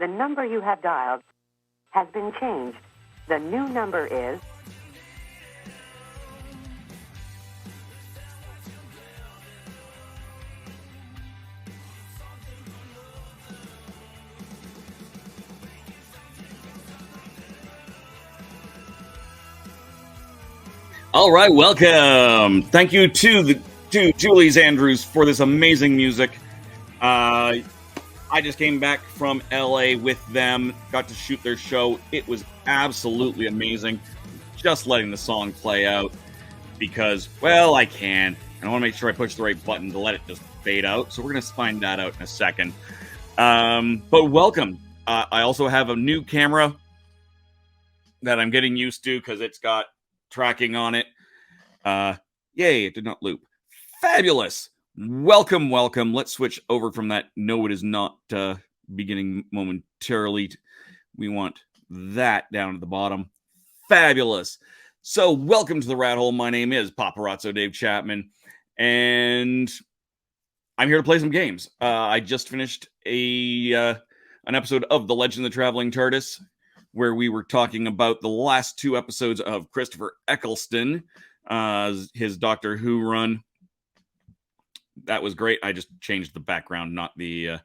The number you have dialed has been changed. The new number is... All right, welcome. Thank you to Julie's Andrews for this amazing music. I just came back from LA with them, got to shoot their show. It was absolutely amazing. Just letting the song play out because, well, I can. And I want to make sure I push the right button to let it just fade out. So we're going to find that out in a second. But welcome. I also have a new camera that I'm getting used to because it's got tracking on it. Yay, it did not loop. Fabulous. Welcome. Let's switch over from that. No, it is not beginning momentarily. We want that down at the bottom. Fabulous. So welcome to the Rat Hole. My name is Paparazzo Dave Chapman, and I'm here to play some games. I just finished an episode of The Legend of the Traveling TARDIS, where we were talking about the last two episodes of Christopher Eccleston, his Doctor Who run. That was great. I just changed the background, not the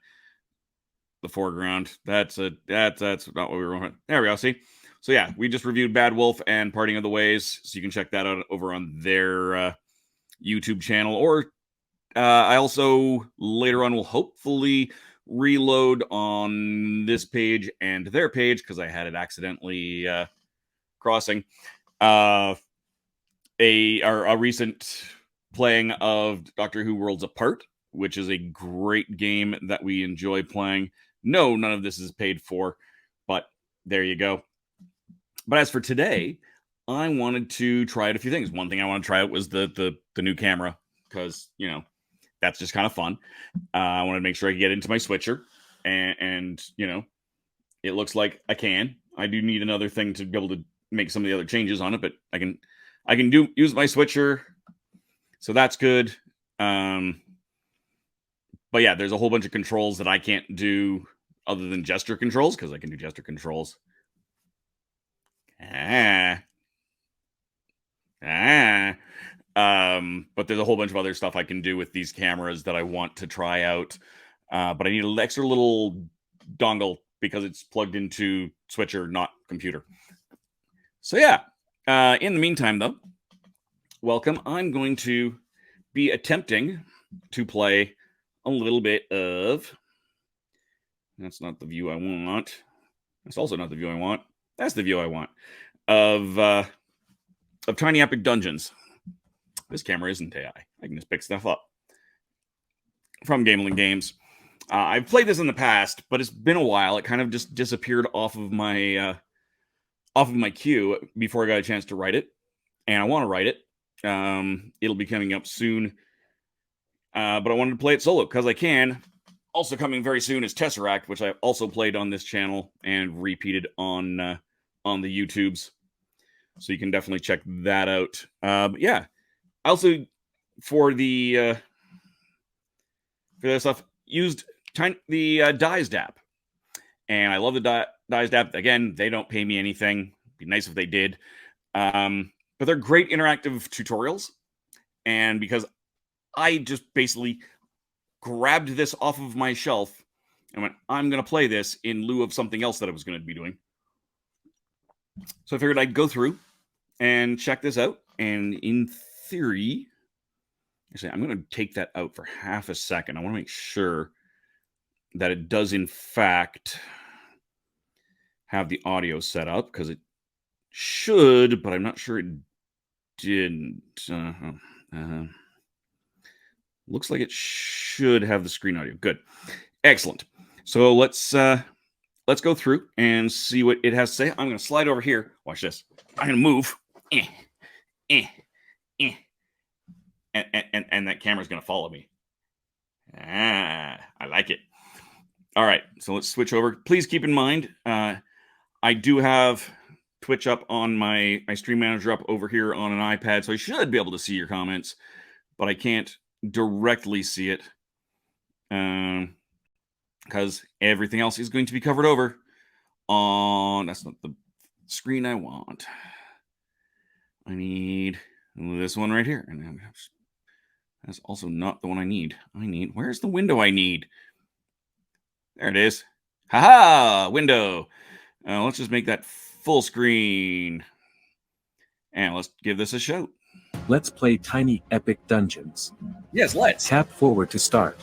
foreground. That's not what we were. There we go. See. So yeah, we just reviewed Bad Wolf and Parting of the Ways, so you can check that out over on their YouTube channel. Or I also later on will hopefully reload on this page and their page because I had it accidentally crossing a recent playing of Doctor Who Worlds Apart, which is a great game that we enjoy playing. No, none of this is paid for, but there you go. But as for today, I wanted to try out a few things. One thing I want to try out was the new camera because, you know, that's just kind of fun. I wanted to make sure I could get into my switcher, and you know, it looks like I can. I do need another thing to be able to make some of the other changes on it, but I can use my switcher, so that's good. But yeah, there's a whole bunch of controls that I can't do other than gesture controls because I can do gesture controls. But there's a whole bunch of other stuff I can do with these cameras that I want to try out. But I need an extra little dongle because it's plugged into switcher, not computer. So yeah, in the meantime though, welcome. I'm going to be attempting to play a little bit of... That's not the view I want. That's also not the view I want. That's the view I want. Of Tiny Epic Dungeons. This camera isn't AI. I can just pick stuff up from Gamelin Games. I've played this in the past, but it's been a while. It kind of just disappeared off of my queue before I got a chance to write it, and I want to write it. It'll be coming up soon, but I wanted to play it solo because I can. Also coming very soon is Tesseract, which I also played on this channel and repeated on the YouTubes, so you can definitely check that out. But yeah. Also, for the stuff, used the Dized app, and I love the Dized app. Again, they don't pay me anything. It'd be nice if they did, but they're great interactive tutorials. And because I just basically grabbed this off of my shelf and went, I'm going to play this in lieu of something else that I was going to be doing. So I figured I'd go through and check this out, and in theory, actually, I'm going to take that out for half a second. I want to make sure that it does, in fact, have the audio set up, because it should, but I'm not sure it didn't. Looks like it should have the screen audio. Good. Excellent. So let's go through and see what it has to say. I'm going to slide over here. Watch this. I'm going to move. And that camera's going to follow me. I like it. All right, so let's switch over. Please keep in mind, I do have Twitch up on my stream manager up over here on an iPad, so I should be able to see your comments, but I can't directly see it. because everything else is going to be covered over on. That's not the screen I want. I need this one right here. And that's also not the one I need. Where's the window I need? There it is. Haha! Window. Let's just make that full screen. And let's give this a shout. Let's play Tiny Epic Dungeons. Yes, let's. Tap forward to start.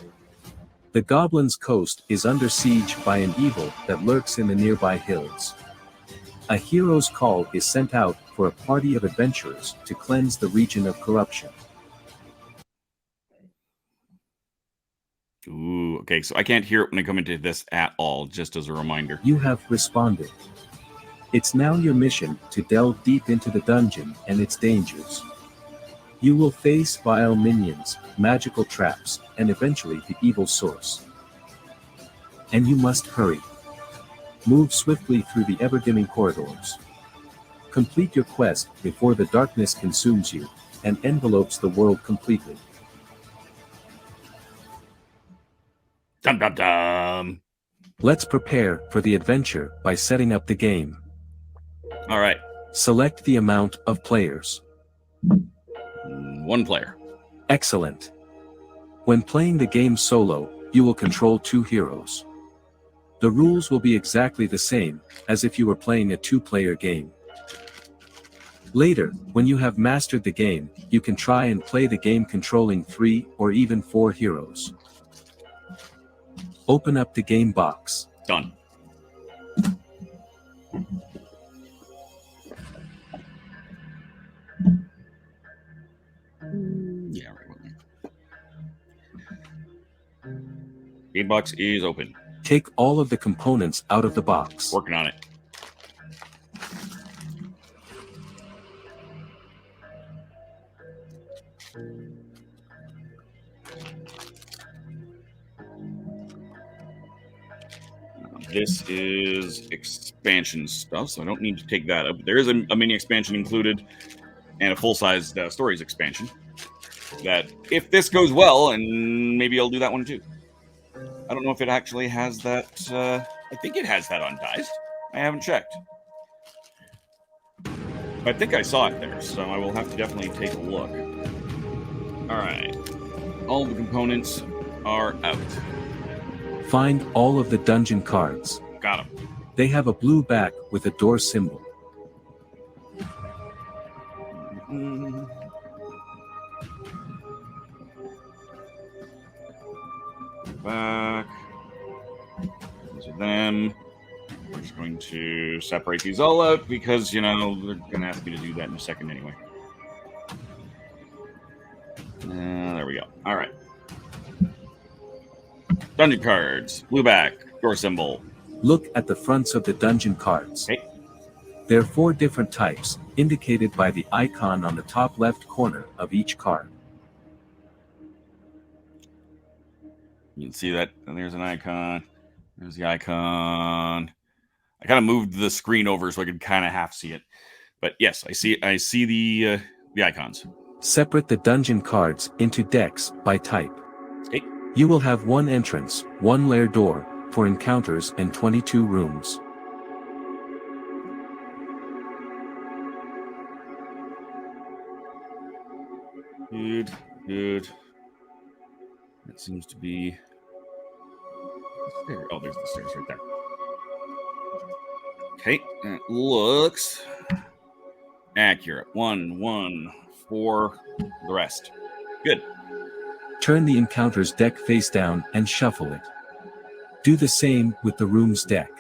The Goblin's Coast is under siege by an evil that lurks in the nearby hills. A hero's call is sent out for a party of adventurers to cleanse the region of corruption. Ooh, okay, so I can't hear it when I come into this at all, just as a reminder. You have responded. It's now your mission to delve deep into the dungeon and its dangers. You will face vile minions, magical traps, and eventually the evil source. And you must hurry. Move swiftly through the ever-dimming corridors. Complete your quest before the darkness consumes you and envelopes the world completely. Dum dum dum. Let's prepare for the adventure by setting up the game. All right. Select the amount of players. 1 player. Excellent. When playing the game solo, you will control 2 heroes. The rules will be exactly the same as if you were playing a 2-player game. Later, when you have mastered the game, you can try and play the game controlling 3 or even 4 heroes. Open up the game box. Done. Yeah, right. Game box is open. Take all of the components out of the box. Working on it. This is expansion stuff, so I don't need to take that up. There is a mini expansion included and a full-size stories expansion that, if this goes well, and maybe I'll do that one too. I don't know if it actually has that. I think it has that on Diced. I haven't checked. I think I saw it there, so I will have to definitely take a look. All right. All the components are out. Find all of the dungeon cards. Got them. They have a blue back with a door symbol. Back. These are them. We're just going to separate these all out because, they're going to ask me to do that in a second anyway. There we go. All right. Dungeon cards. Blue back. Door symbol. Look at the fronts of the dungeon cards. Okay. There are 4 different types, indicated by the icon on the top left corner of each card. You can see that. And there's an icon. There's the icon. I kind of moved the screen over so I could kind of half see it. But yes, I see the icons. Separate the dungeon cards into decks by type. Okay. You will have 1 entrance, 1 lair door, for encounters and 22 rooms. Good. That seems to be... Oh, there's the stairs right there. Okay, that looks accurate. 1, 4, the rest. Good. Turn the encounter's deck face down and shuffle it. Do the same with the room's deck.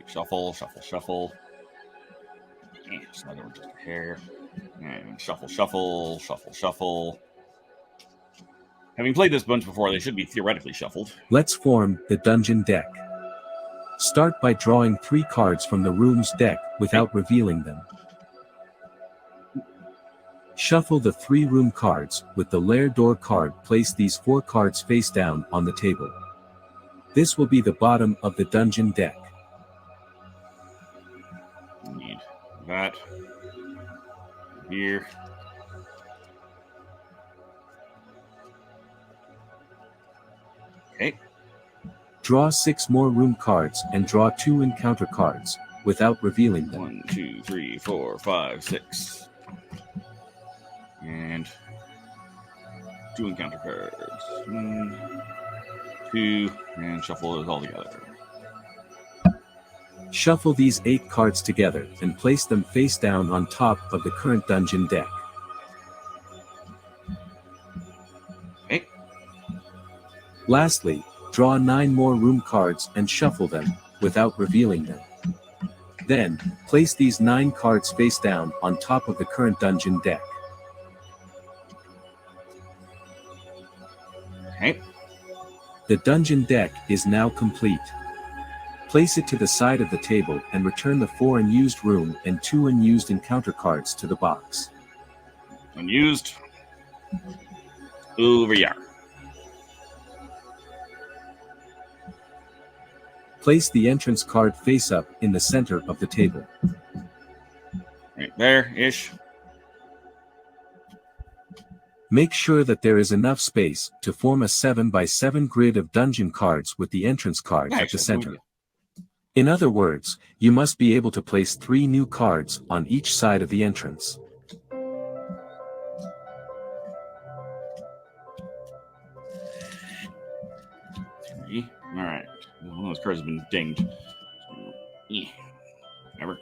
Shuffle. Just another one, just a hair. And shuffle. Having played this bunch before, they should be theoretically shuffled. Let's form the dungeon deck. Start by drawing 3 cards from the room's deck without revealing them. Shuffle the 3 room cards. With the lair door card, place these 4 cards face down on the table. This will be the bottom of the dungeon deck. Need that here. Okay. Draw 6 more room cards and draw 2 encounter cards without revealing them. 1, 2, 3, 4, 5, 6. And 2 encounter cards. 1, 2, and shuffle those all together. Shuffle these 8 cards together and place them face down on top of the current dungeon deck. Okay. Lastly, draw 9 more room cards and shuffle them without revealing them. Then, place these 9 cards face down on top of the current dungeon deck. Okay. The dungeon deck is now complete. Place it to the side of the table and return the 4 unused room and 2 unused encounter cards to the box. Unused. Over here. Place the entrance card face up in the center of the table. Right there-ish. Make sure that there is enough space to form a 7x7 grid of dungeon cards with the entrance card at the center. In other words, you must be able to place 3 new cards on each side of the entrance. Alright. One of those cards has been dinged. Whatever.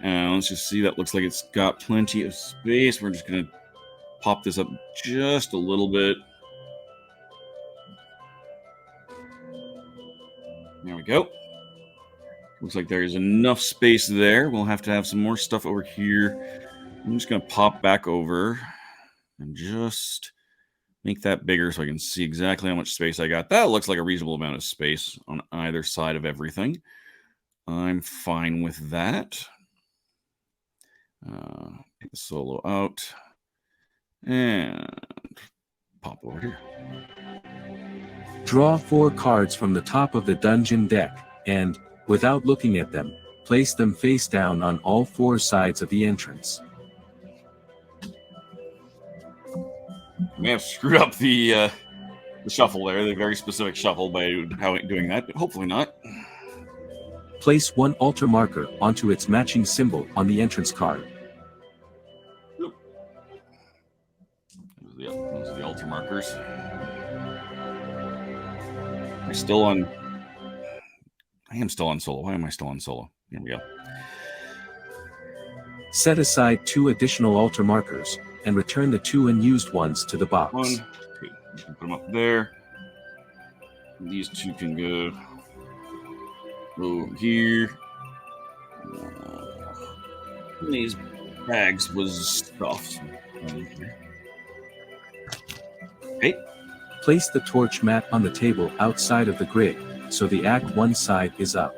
Let's just see. That looks like it's got plenty of space. We're just going to pop this up just a little bit. There we go. Looks like there is enough space there. We'll have to have some more stuff over here. I'm just going to pop back over and just make that bigger so I can see exactly how much space I got. That looks like a reasonable amount of space on either side of everything. I'm fine with that. Get the solo out. And pop over here. Draw 4 cards from the top of the dungeon deck, and, without looking at them, place them face down on all 4 sides of the entrance. I may have screwed up the shuffle there, the very specific shuffle by doing that, but hopefully not. Place 1 altar marker onto its matching symbol on the entrance card. Those are the altar markers. I am still on solo. Why am I still on solo? Here we go. Set aside 2 additional altar markers, and return the 2 unused ones to the box. 1, 2. You can put them up there. These 2 can go over here. These bags was stuffed. Okay. Place the torch mat on the table outside of the grid, so the Act 1 side is up.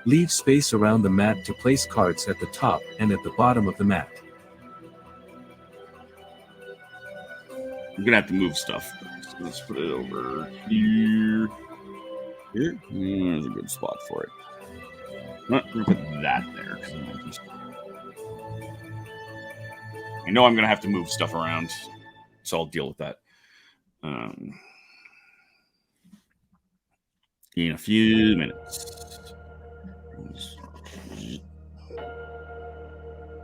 Leave space around the mat to place cards at the top and at the bottom of the mat. I'm gonna have to move stuff. Let's put it over here. Here? There's a good spot for it. We're gonna put that there. I know I'm gonna have to move stuff around, so I'll deal with that. In a few minutes.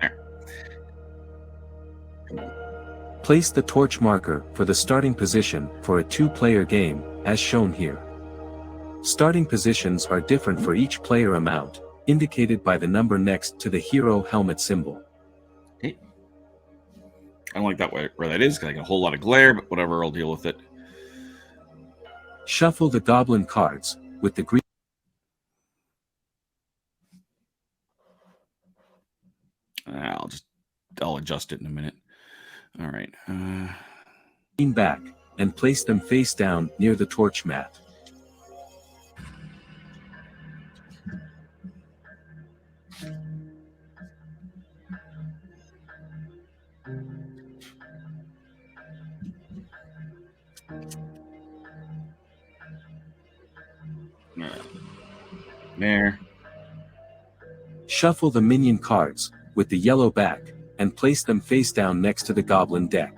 There. Place the torch marker for the starting position for a 2-player game, as shown here. Starting positions are different for each player amount, indicated by the number next to the hero helmet symbol. Okay. I don't like that where that is, because I get a whole lot of glare, but whatever, I'll deal with it. Shuffle the goblin cards, with the green. I'll adjust it in a minute. All right. Green back, and place them face down near the torch mat. All right. There. Shuffle the minion cards, with the yellow back, and place them face down next to the goblin deck.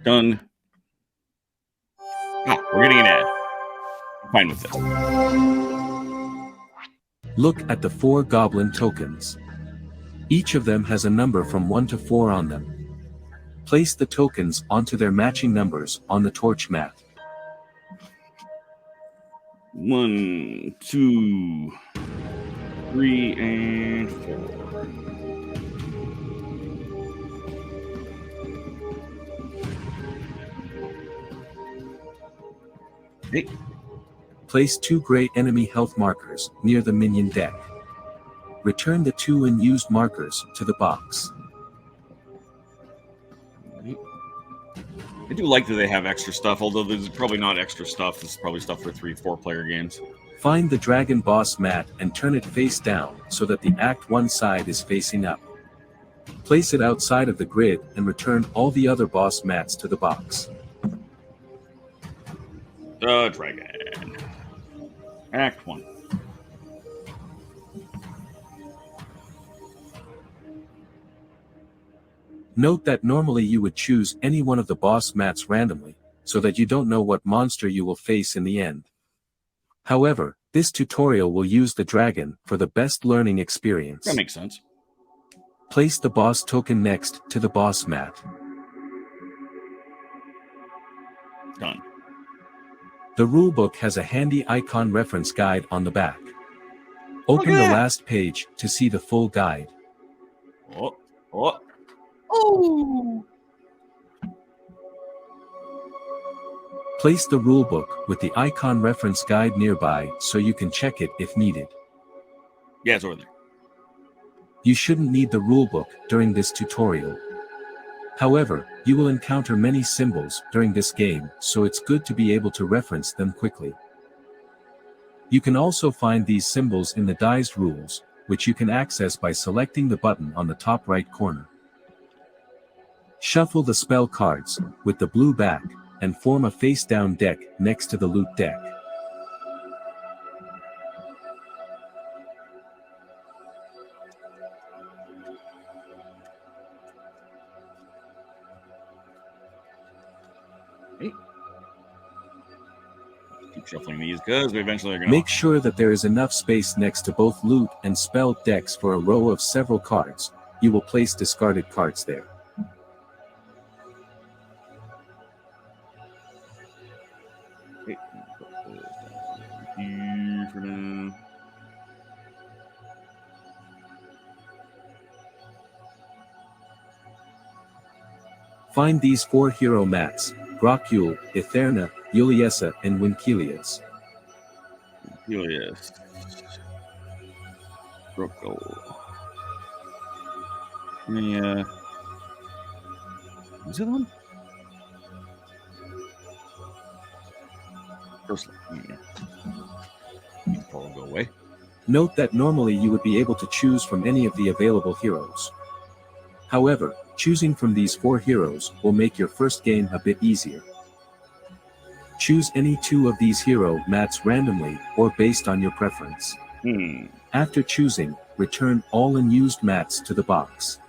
Done. Ah, we're getting an ad. I'm fine with this. Look at the 4 goblin tokens. Each of them has a number from 1 to 4 on them. Place the tokens onto their matching numbers on the torch mat. 1, 2, 3, and 4. Hey. Place 2 gray enemy health markers near the minion deck. Return the 2 unused markers to the box. I do like that they have extra stuff, although there's probably not extra stuff. This is probably stuff for 3-4 player games. Find the dragon boss mat and turn it face down so that the Act 1 side is facing up. Place it outside of the grid and return all the other boss mats to the box. The Dragon. Act 1. Note that normally you would choose any one of the boss mats randomly, so that you don't know what monster you will face in the end. However, this tutorial will use the dragon for the best learning experience. That makes sense. Place the boss token next to the boss mat. Done. The rulebook has a handy icon reference guide on the back. Open the last page to see the full guide. Oh! Place the rulebook with the icon reference guide nearby so you can check it if needed. Yeah, it's over there. You shouldn't need the rulebook during this tutorial. However, you will encounter many symbols during this game, so it's good to be able to reference them quickly. You can also find these symbols in the Dice rules, which you can access by selecting the button on the top right corner. Shuffle the spell cards, with the blue back, and form a face-down deck next to the loot deck. Hey. Keep shuffling these because we eventually are going to... Make sure that there is enough space next to both loot and spell decks for a row of several cards. You will place discarded cards there. Here for now. Find these 4 hero mats: Grocule, Itherna, Yuliessa, and Winkelius. Julius. Grocule. Yeah. Was it one? First, before we go away. Note that normally you would be able to choose from any of the available heroes. However, choosing from these 4 heroes will make your first game a bit easier. Choose any 2 of these hero mats randomly or based on your preference. After choosing, return all unused mats to the box.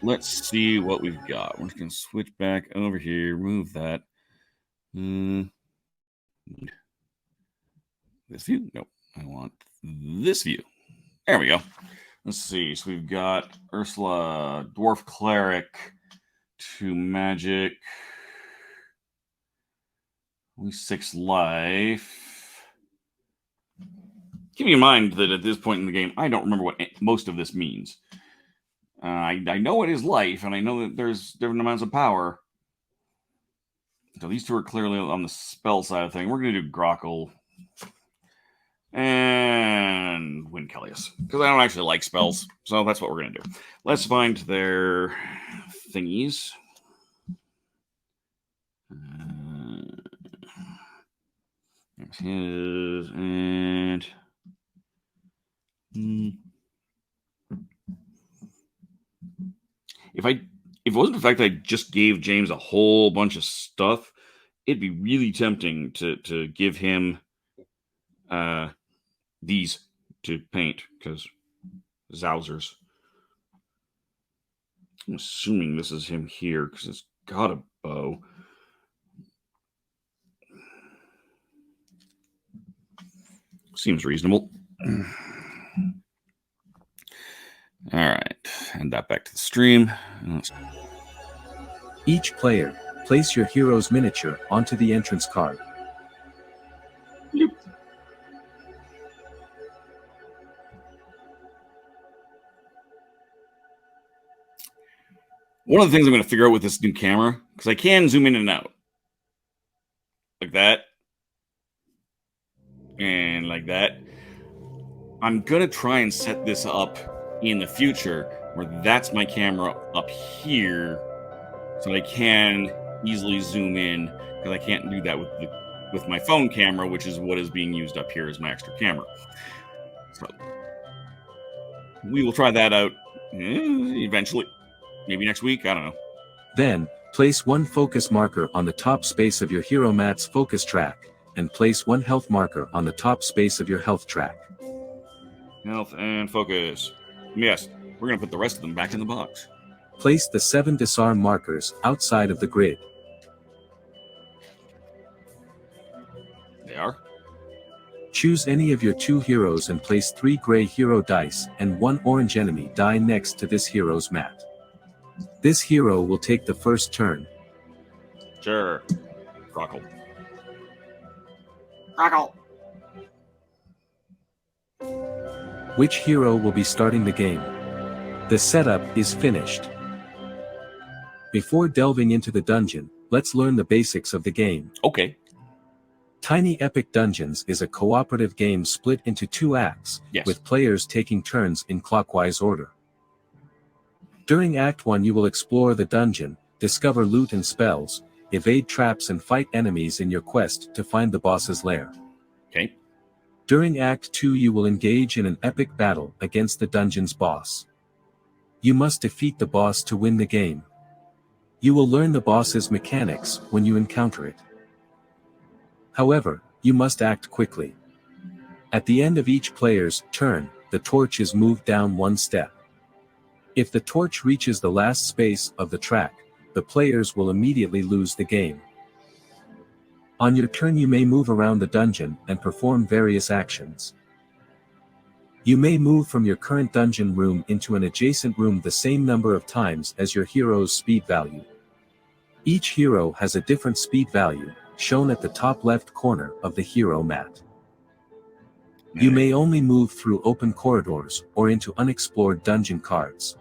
Let's see what we've got. We're just going to switch back over here, move that. This view? Nope. I want this view. There we go. Let's see. So we've got Ursula, Dwarf Cleric, 2 magic, only 6 life. Keeping in mind that at this point in the game, I don't remember what most of this means. I know it is life, and I know that there's different amounts of power. So these 2 are clearly on the spell side of things. We're going to do Grockle and Winkelius, because I don't actually like spells, so that's what we're going to do. Let's find their thingies. There's his, and... If it wasn't the fact that I just gave James a whole bunch of stuff, it'd be really tempting to give him these to paint, because Zowsers. I'm assuming this is him here, because it's got a bow. Seems reasonable. All right, and that back to the stream. Each player, place your hero's miniature onto the entrance card. Yep. One of the things I'm going to figure out with this new camera, because I can zoom in and out. Like that. And like that. I'm going to try and set this up in the future where that's my camera up here so I can easily zoom in, because I can't do that with my phone camera, which is what is being used up here as my extra camera. So we will try that out eventually. Maybe next week. I don't know. Then, place one focus marker on the top space of your hero mat's focus track, and place one health marker on the top space of your health track. Health and focus. Yes, we're going to put the rest of them back in the box. Place the 7 disarm markers outside of the grid. They are. Choose any of your 2 heroes and place 3 gray hero dice and 1 orange enemy die next to this hero's mat. This hero will take the first turn. Sure. Crockle. Crockle. Which hero will be starting the game? The setup is finished. Before delving into the dungeon, let's learn the basics of the game. Okay. Tiny Epic Dungeons is a cooperative game split into 2 acts, Yes. with players taking turns in clockwise order. During Act 1 you will explore the dungeon, discover loot and spells, evade traps and fight enemies in your quest to find the boss's lair. Okay. During Act 2 you will engage in an epic battle against the dungeon's boss. You must defeat the boss to win the game. You will learn the boss's mechanics when you encounter it. However, you must act quickly. At the end of each player's turn, the torch is moved down 1 step. If the torch reaches the last space of the track, the players will immediately lose the game. On your turn you may move around the dungeon and perform various actions. You may move from your current dungeon room into an adjacent room the same number of times as your hero's speed value. Each hero has a different speed value, shown at the top left corner of the hero mat. You may only move through open corridors or into unexplored dungeon cards.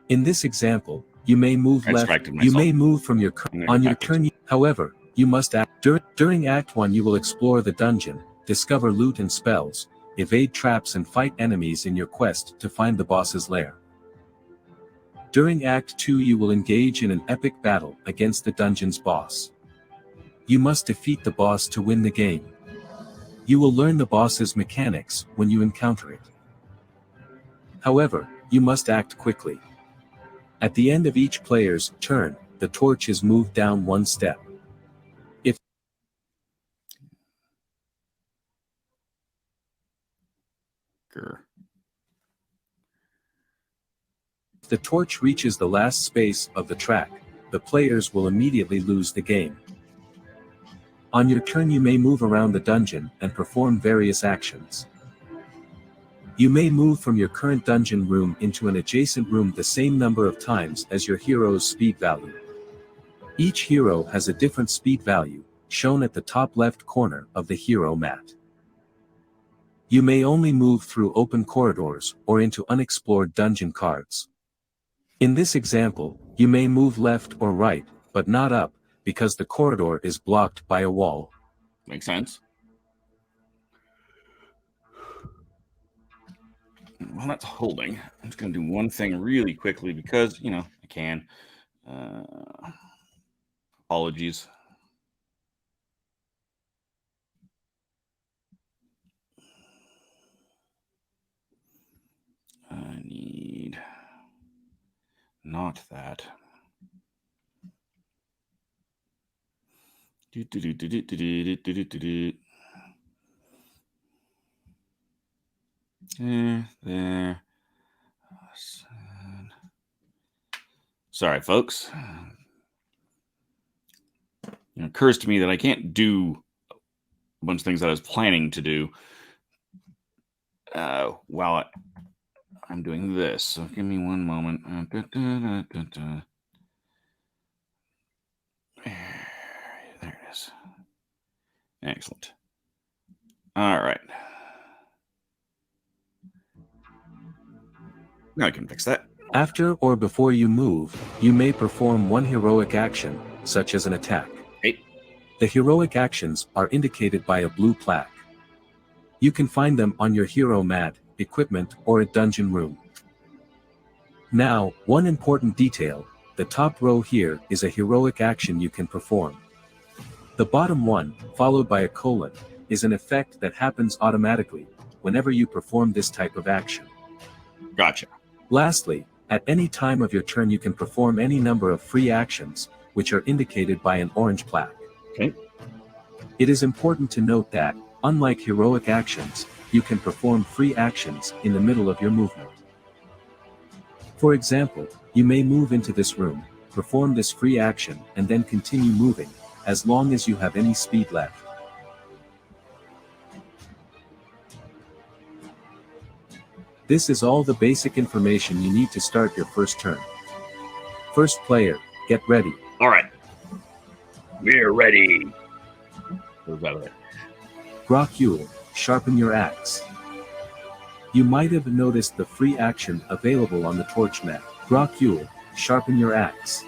In this example, you may move left. You may move from your on your turn. However, you must act during Act 1. You will explore the dungeon, discover loot and spells, evade traps and fight enemies in your quest to find the boss's lair. During Act 2 you will engage in an epic battle against the dungeon's boss. You must defeat the boss to win the game. You will learn the boss's mechanics when you encounter it. However, you must act quickly. At the end of each player's turn, the torch is moved down 1 step. If the torch reaches the last space of the track, the players will immediately lose the game. On your turn you may move around the dungeon and perform various actions. You may move from your current dungeon room into an adjacent room the same number of times as your hero's speed value. Each hero has a different speed value, shown at the top left corner of the hero mat. You may only move through open corridors or into unexplored dungeon cards. In this example, you may move left or right, but not up, because the corridor is blocked by a wall. Makes sense. Well, that's holding. I'm just going to do one thing really quickly because, I can. Apologies. I need not that. There. Sorry, folks. It occurs to me that I can't do a bunch of things that I was planning to do while I'm doing this. So give me one moment. There it is. Excellent. All right. Now I can fix that. After or before you move, you may perform one heroic action, such as an attack. Hey. The heroic actions are indicated by a blue plaque. You can find them on your hero mat, equipment, or a dungeon room. Now, one important detail, the top row here is a heroic action you can perform. The bottom one, followed by a colon, is an effect that happens automatically whenever you perform this type of action. Gotcha. Lastly, at any time of your turn you can perform any number of free actions, which are indicated by an orange plaque. Okay. It is important to note that, unlike heroic actions, you can perform free actions in the middle of your movement. For example, you may move into this room, perform this free action, and then continue moving, as long as you have any speed left. This is all the basic information you need to start your first turn. First player, get ready. All right. We're ready. Move out of there. Grokule, sharpen your axe. You might have noticed the free action available on the torch mat. Grokule, sharpen your axe.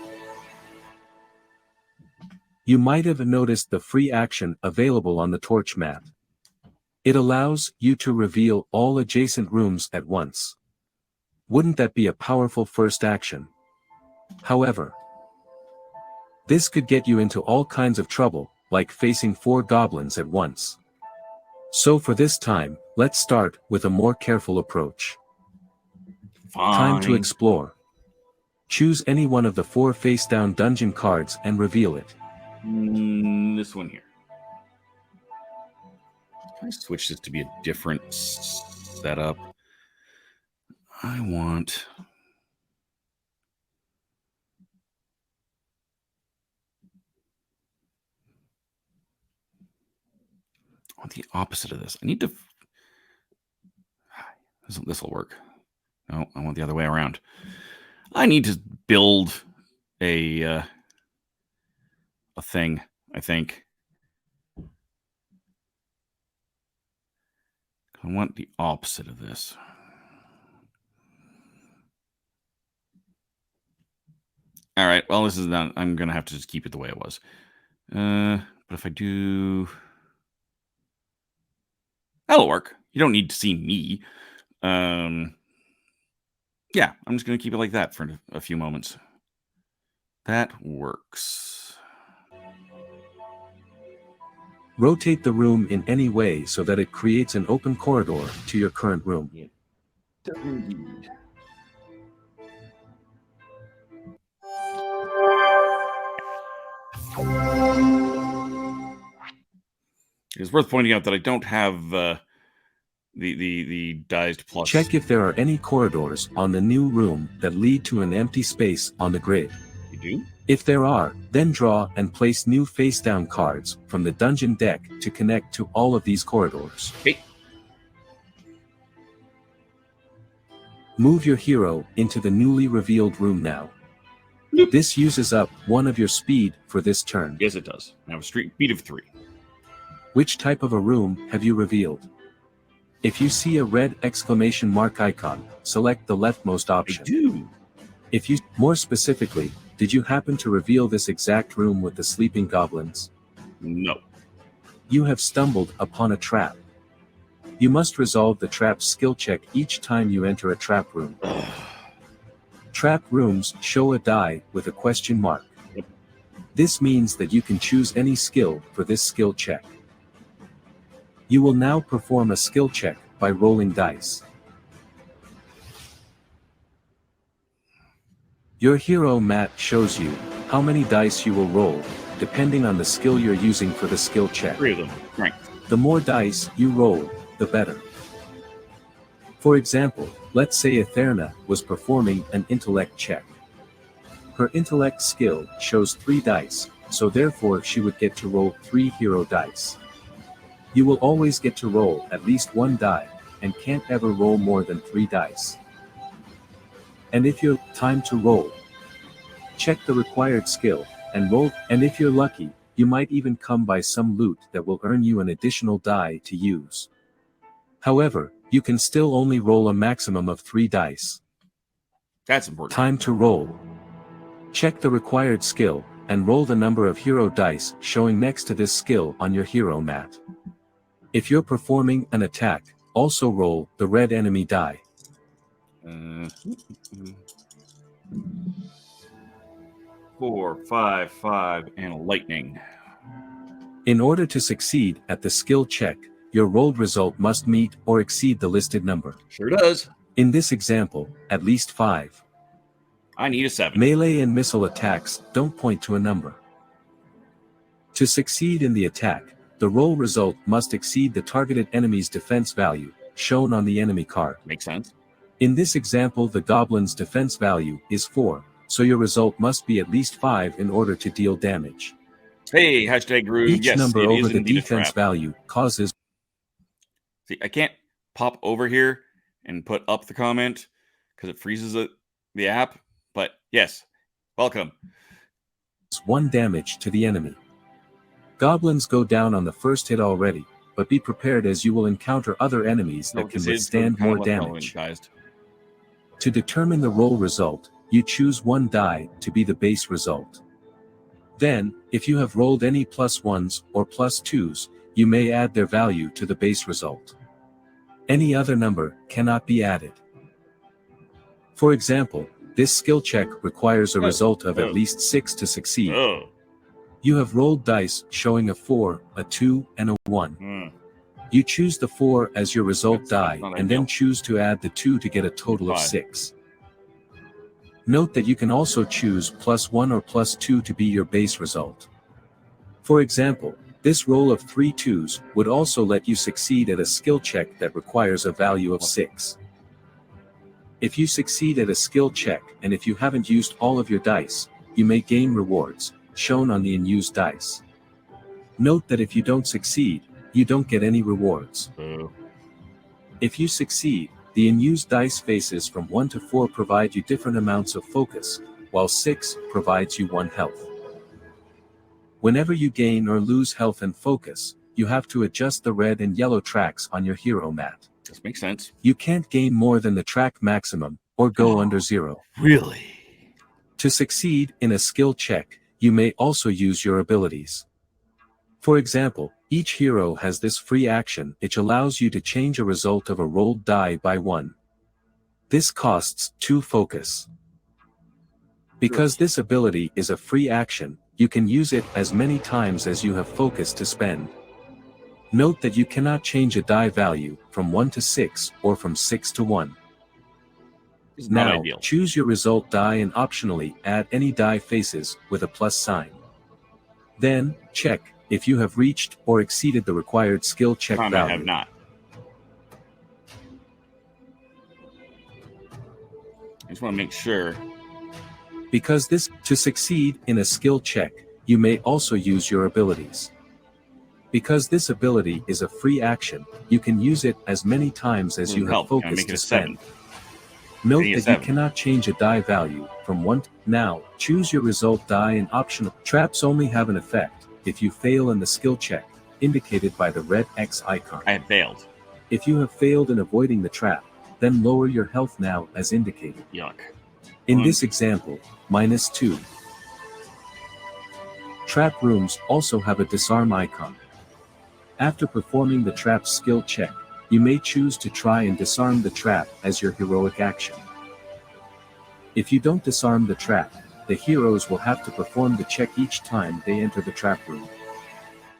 You might have noticed the free action available on the torch mat. It allows you to reveal all adjacent rooms at once. Wouldn't that be a powerful first action? However, this could get you into all kinds of trouble, like facing 4 goblins at once. So for this time, let's start with a more careful approach. Fine. Time to explore. Choose any one of the 4 face-down dungeon cards and reveal it. This one here. Can I switch this to be a different setup? I want the opposite of this. I need to. This will work. No, I want the other way around. I need to build a thing, I think. I want the opposite of this. All right, well, this is not, I'm going to have to just keep it the way it was. But if I do... That'll work. You don't need to see me. Yeah, I'm just going to keep it like that for a few moments. That works. Rotate the room in any way so that it creates an open corridor to your current room. Yeah. Indeed. It's worth pointing out that I don't have the diced plus. Check if there are any corridors on the new room that lead to an empty space on the grid. You do? If there are, then draw and place new face-down cards from the dungeon deck to connect to all of these corridors. Okay. Move your hero into the newly revealed room now. Nope. This uses up 1 of your speed for this turn. Yes, it does. I have a speed of 3. Which type of a room have you revealed? If you see a red exclamation mark icon, select the leftmost option. I do. If you, more specifically, did you happen to reveal this exact room with the sleeping goblins? No. You have stumbled upon a trap. You must resolve the trap skill check each time you enter a trap room. Trap rooms show a die with a question mark. Yep. This means that you can choose any skill for this skill check. You will now perform a skill check by rolling dice. Your hero mat shows you how many dice you will roll, depending on the skill you're using for the skill check. 3 of them. Right. The more dice you roll, the better. For example, let's say Etherna was performing an intellect check. Her intellect skill shows 3 dice, so therefore she would get to roll 3 hero dice. You will always get to roll at least 1 die, and can't ever roll more than 3 dice. And if you're time to roll, check the required skill, and roll, and if you're lucky, you might even come by some loot that will earn you an additional die to use. However, you can still only roll a maximum of 3 dice. That's important. Time to roll. Check the required skill, and roll the number of hero dice showing next to this skill on your hero mat. If you're performing an attack, also roll the red enemy die. 4, 5, 5, and a lightning. In order to succeed at the skill check, your rolled result must meet or exceed the listed number. Sure does. In this example, at least 5. I need a 7. Melee and missile attacks don't point to a number. To succeed in the attack, the roll result must exceed the targeted enemy's defense value, shown on the enemy card. Makes sense. In this example, the goblin's defense value is 4, so your result must be at least 5 in order to deal damage. Hey, hashtag Groove. Each Yes, number it over is the indeed a defense trap. value causes. See, I can't pop over here and put up the comment because it freezes the app. But yes, welcome. 1 damage to the enemy. Goblins go down on the first hit already, but be prepared as you will encounter other enemies that can withstand more damage. To determine the roll result, you choose 1 die to be the base result. Then, if you have rolled any +1s or +2s, you may add their value to the base result. Any other number cannot be added. For example, this skill check requires a result of at least 6 to succeed. You have rolled dice showing a 4, a 2, and a 1. You choose the 4 as your result die and then choose to add the 2 to get a total of 6. Note that you can also choose +1 or +2 to be your base result. For example, this roll of 3 2s would also let you succeed at a skill check that requires a value of 6. If you succeed at a skill check and if you haven't used all of your dice, you may gain rewards, shown on the unused dice. Note that if you don't succeed, you don't get any rewards. If you succeed, the unused dice faces from 1 to 4 provide you different amounts of focus, while 6 provides you 1 health. Whenever you gain or lose health and focus, you have to adjust the red and yellow tracks on your hero mat. This makes sense. You can't gain more than the track maximum, or go under 0. Really? To succeed in a skill check, you may also use your abilities. For example, each hero has this free action which allows you to change a result of a rolled die by 1. This costs 2 focus. Because this ability is a free action, you can use it as many times as you have focus to spend. Note that you cannot change a die value from 1 to 6 or from 6 to 1. Now, choose your result die and optionally add any die faces with a plus sign. Then, check if you have reached or exceeded the required skill check value. I have not. I just want to make sure. Because to succeed in a skill check, you may also use your abilities. Because this ability is a free action, you can use it as many times as you have focus to spend. Note that you cannot change a die value from 1 to... Now, choose your result die and optional. Traps only have an effect if you fail in the skill check, indicated by the red X icon. I have failed. If you have failed in avoiding the trap, then lower your health now as indicated. Yuck. In this example, -2. Trap rooms also have a disarm icon. After performing the trap skill check, you may choose to try and disarm the trap as your heroic action. If you don't disarm the trap, the heroes will have to perform the check each time they enter the trap room.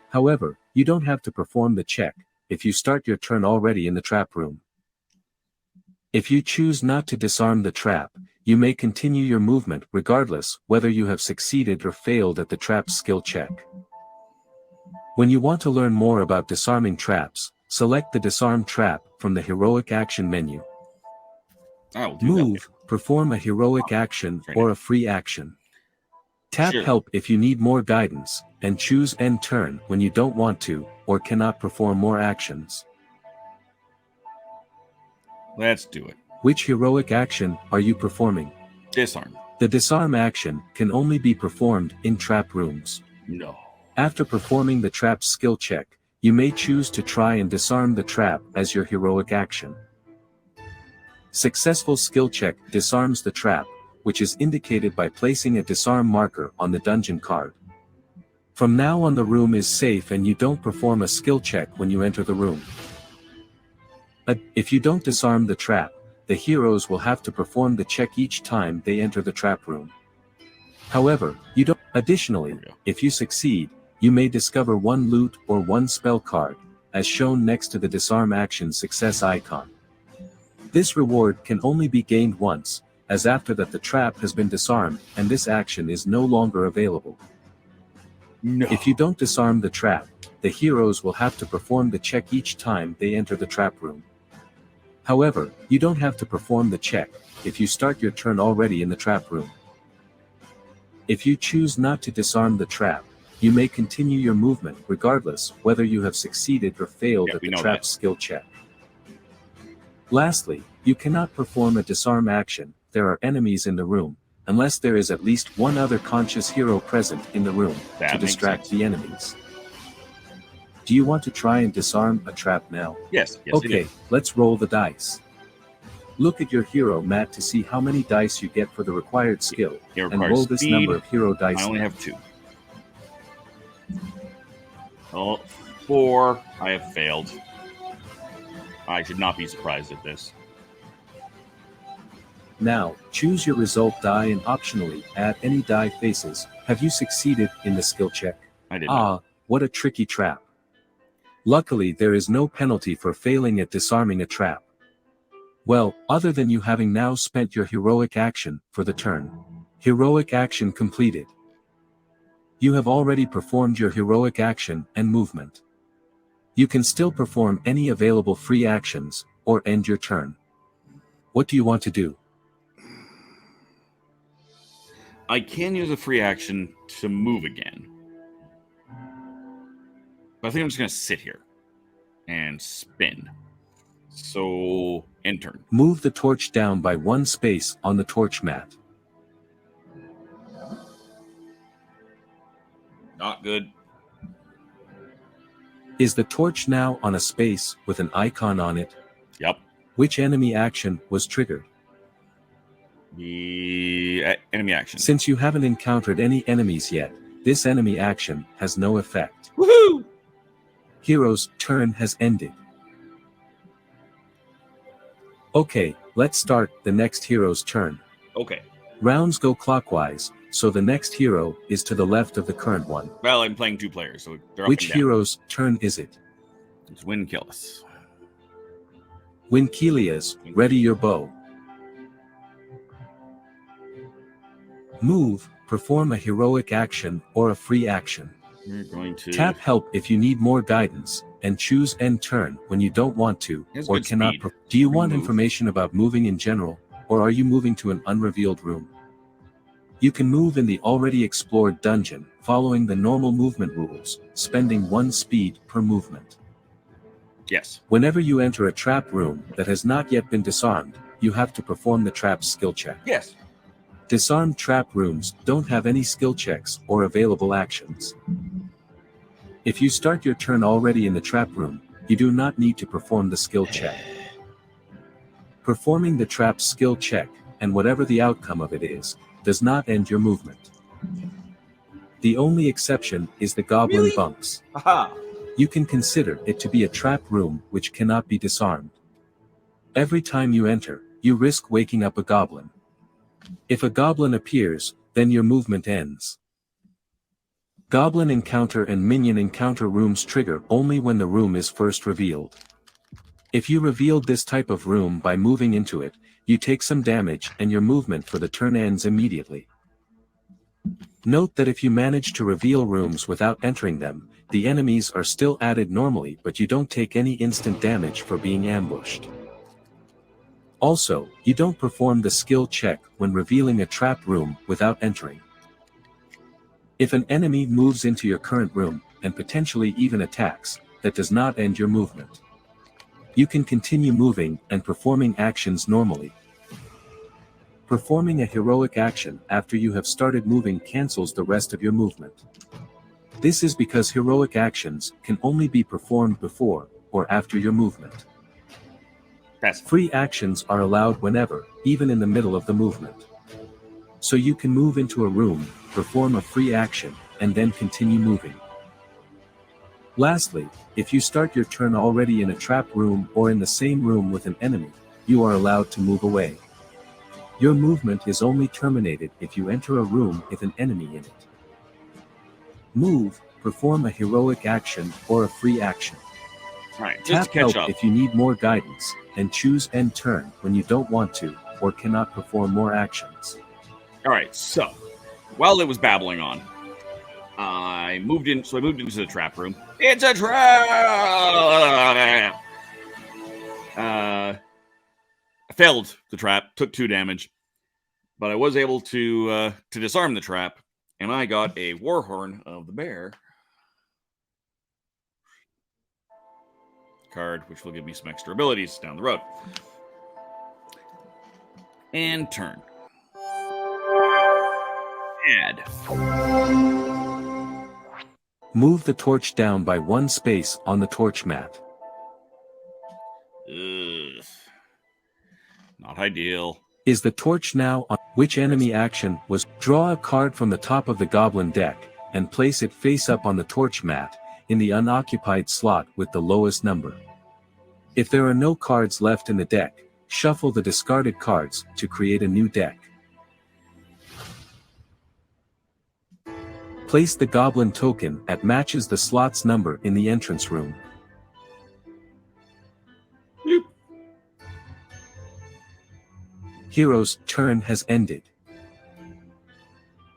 However, you don't have to perform the check if you start your turn already in the trap room. If you choose not to disarm the trap, you may continue your movement regardless whether you have succeeded or failed at the trap skill check. When you want to learn more about disarming traps, select the Disarm Trap from the Heroic Action menu. I will do Move, perform a heroic action or a free action. Tap Sure. Help if you need more guidance, and choose End Turn when you don't want to, or cannot perform more actions. Let's do it. Which heroic action are you performing? Disarm. The disarm action can only be performed in trap rooms. No. After performing the trap skill check, you may choose to try and disarm the trap as your heroic action. Successful skill check disarms the trap, which is indicated by placing a disarm marker on the dungeon card. From now on, the room is safe and you don't perform a skill check when you enter the room. But if you don't disarm the trap, the heroes will have to perform the check each time they enter the trap room. However, you don't. Additionally, if you succeed, you may discover one loot or one spell card, as shown next to the disarm action success icon. This reward can only be gained once, as after that the trap has been disarmed and this action is no longer available. No. If you don't disarm the trap, the heroes will have to perform the check each time they enter the trap room. However, you don't have to perform the check if you start your turn already in the trap room. If you choose not to disarm the trap, you may continue your movement regardless whether you have succeeded or failed at the trap skill check. Lastly, you cannot perform a disarm action. There are enemies in the room, unless there is at least one other conscious hero present in the room to distract the enemies. Do you want to try and disarm a trap now? Yes. Okay, let's roll the dice. Look at your hero mat to see how many dice you get for the required skill, and roll this number of hero dice. I only have 2. Oh, 4. I have failed. I should not be surprised at this. Now, choose your result die and optionally add any die faces. Have you succeeded in the skill check? I did not. What a tricky trap. Luckily, there is no penalty for failing at disarming a trap. Well, other than you having now spent your heroic action for the turn. Heroic action completed. You have already performed your heroic action and movement. You can still perform any available free actions, or end your turn. What do you want to do? I can use a free action to move again. But I think I'm just going to sit here and spin. So, end turn. Move the torch down by 1 space on the torch mat. Not good. Is the torch now on a space with an icon on it? Yep. Which enemy action was triggered? The enemy action. Since you haven't encountered any enemies yet, this enemy action has no effect. Woohoo! Hero's turn has ended. Okay, let's start the next hero's turn. Okay. Rounds go clockwise, so the next hero is to the left of the current one. Well, I'm playing 2 players, so they're up Which and down. hero's turn is it? It's Winkillis. Winkilias, ready your bow. Move, perform a heroic action or a free action. We're going to Tap Help if you need more guidance, and choose End Turn when you don't want to, or cannot. Do you want information about moving in general, or are you moving to an unrevealed room? You can move in the already explored dungeon, following the normal movement rules, spending 1 speed per movement. Yes. Whenever you enter a trap room that has not yet been disarmed, you have to perform the trap skill check. Yes. Disarmed trap rooms don't have any skill checks or available actions. If you start your turn already in the trap room, you do not need to perform the skill check. Performing the trap skill check, and whatever the outcome of it is, does not end your movement. The only exception is the goblin bunks. Aha! You can consider it to be a trap room which cannot be disarmed. Every time you enter, you risk waking up a goblin. If a goblin appears, then your movement ends. Goblin encounter and minion encounter rooms trigger only when the room is first revealed. If you revealed this type of room by moving into it, you take some damage and your movement for the turn ends immediately. Note that if you manage to reveal rooms without entering them, the enemies are still added normally, but you don't take any instant damage for being ambushed. Also, you don't perform the skill check when revealing a trap room without entering. If an enemy moves into your current room, and potentially even attacks, that does not end your movement. You can continue moving and performing actions normally. Performing a heroic action after you have started moving cancels the rest of your movement. This is because heroic actions can only be performed before or after your movement. Free actions are allowed whenever, even in the middle of the movement. So you can move into a room, perform a free action, and then continue moving. Lastly, if you start your turn already in a trap room or in the same room with an enemy, you are allowed to move away. Your movement is only terminated if you enter a room with an enemy in it. Move, perform a heroic action or a free action. Alright, just Tap to catch help up. if you need more guidance, and choose end turn when you don't want to, or cannot perform more actions. Alright, so, while it was babbling on, I moved into the trap room. It's a trap! I failed the trap, took 2 damage, but I was able to disarm the trap, and I got a Warhorn of the Bear card, which will give me some extra abilities down the road. And turn. Add. Move the torch down by 1 space on the torch mat. Ugh. Not ideal. Is the torch now on? Which enemy action was? Draw a card from the top of the goblin deck, and place it face up on the torch mat, in the unoccupied slot with the lowest number. If there are no cards left in the deck, shuffle the discarded cards to create a new deck. Place the goblin token that matches the slot's number in the entrance room. Bloop. Hero's turn has ended.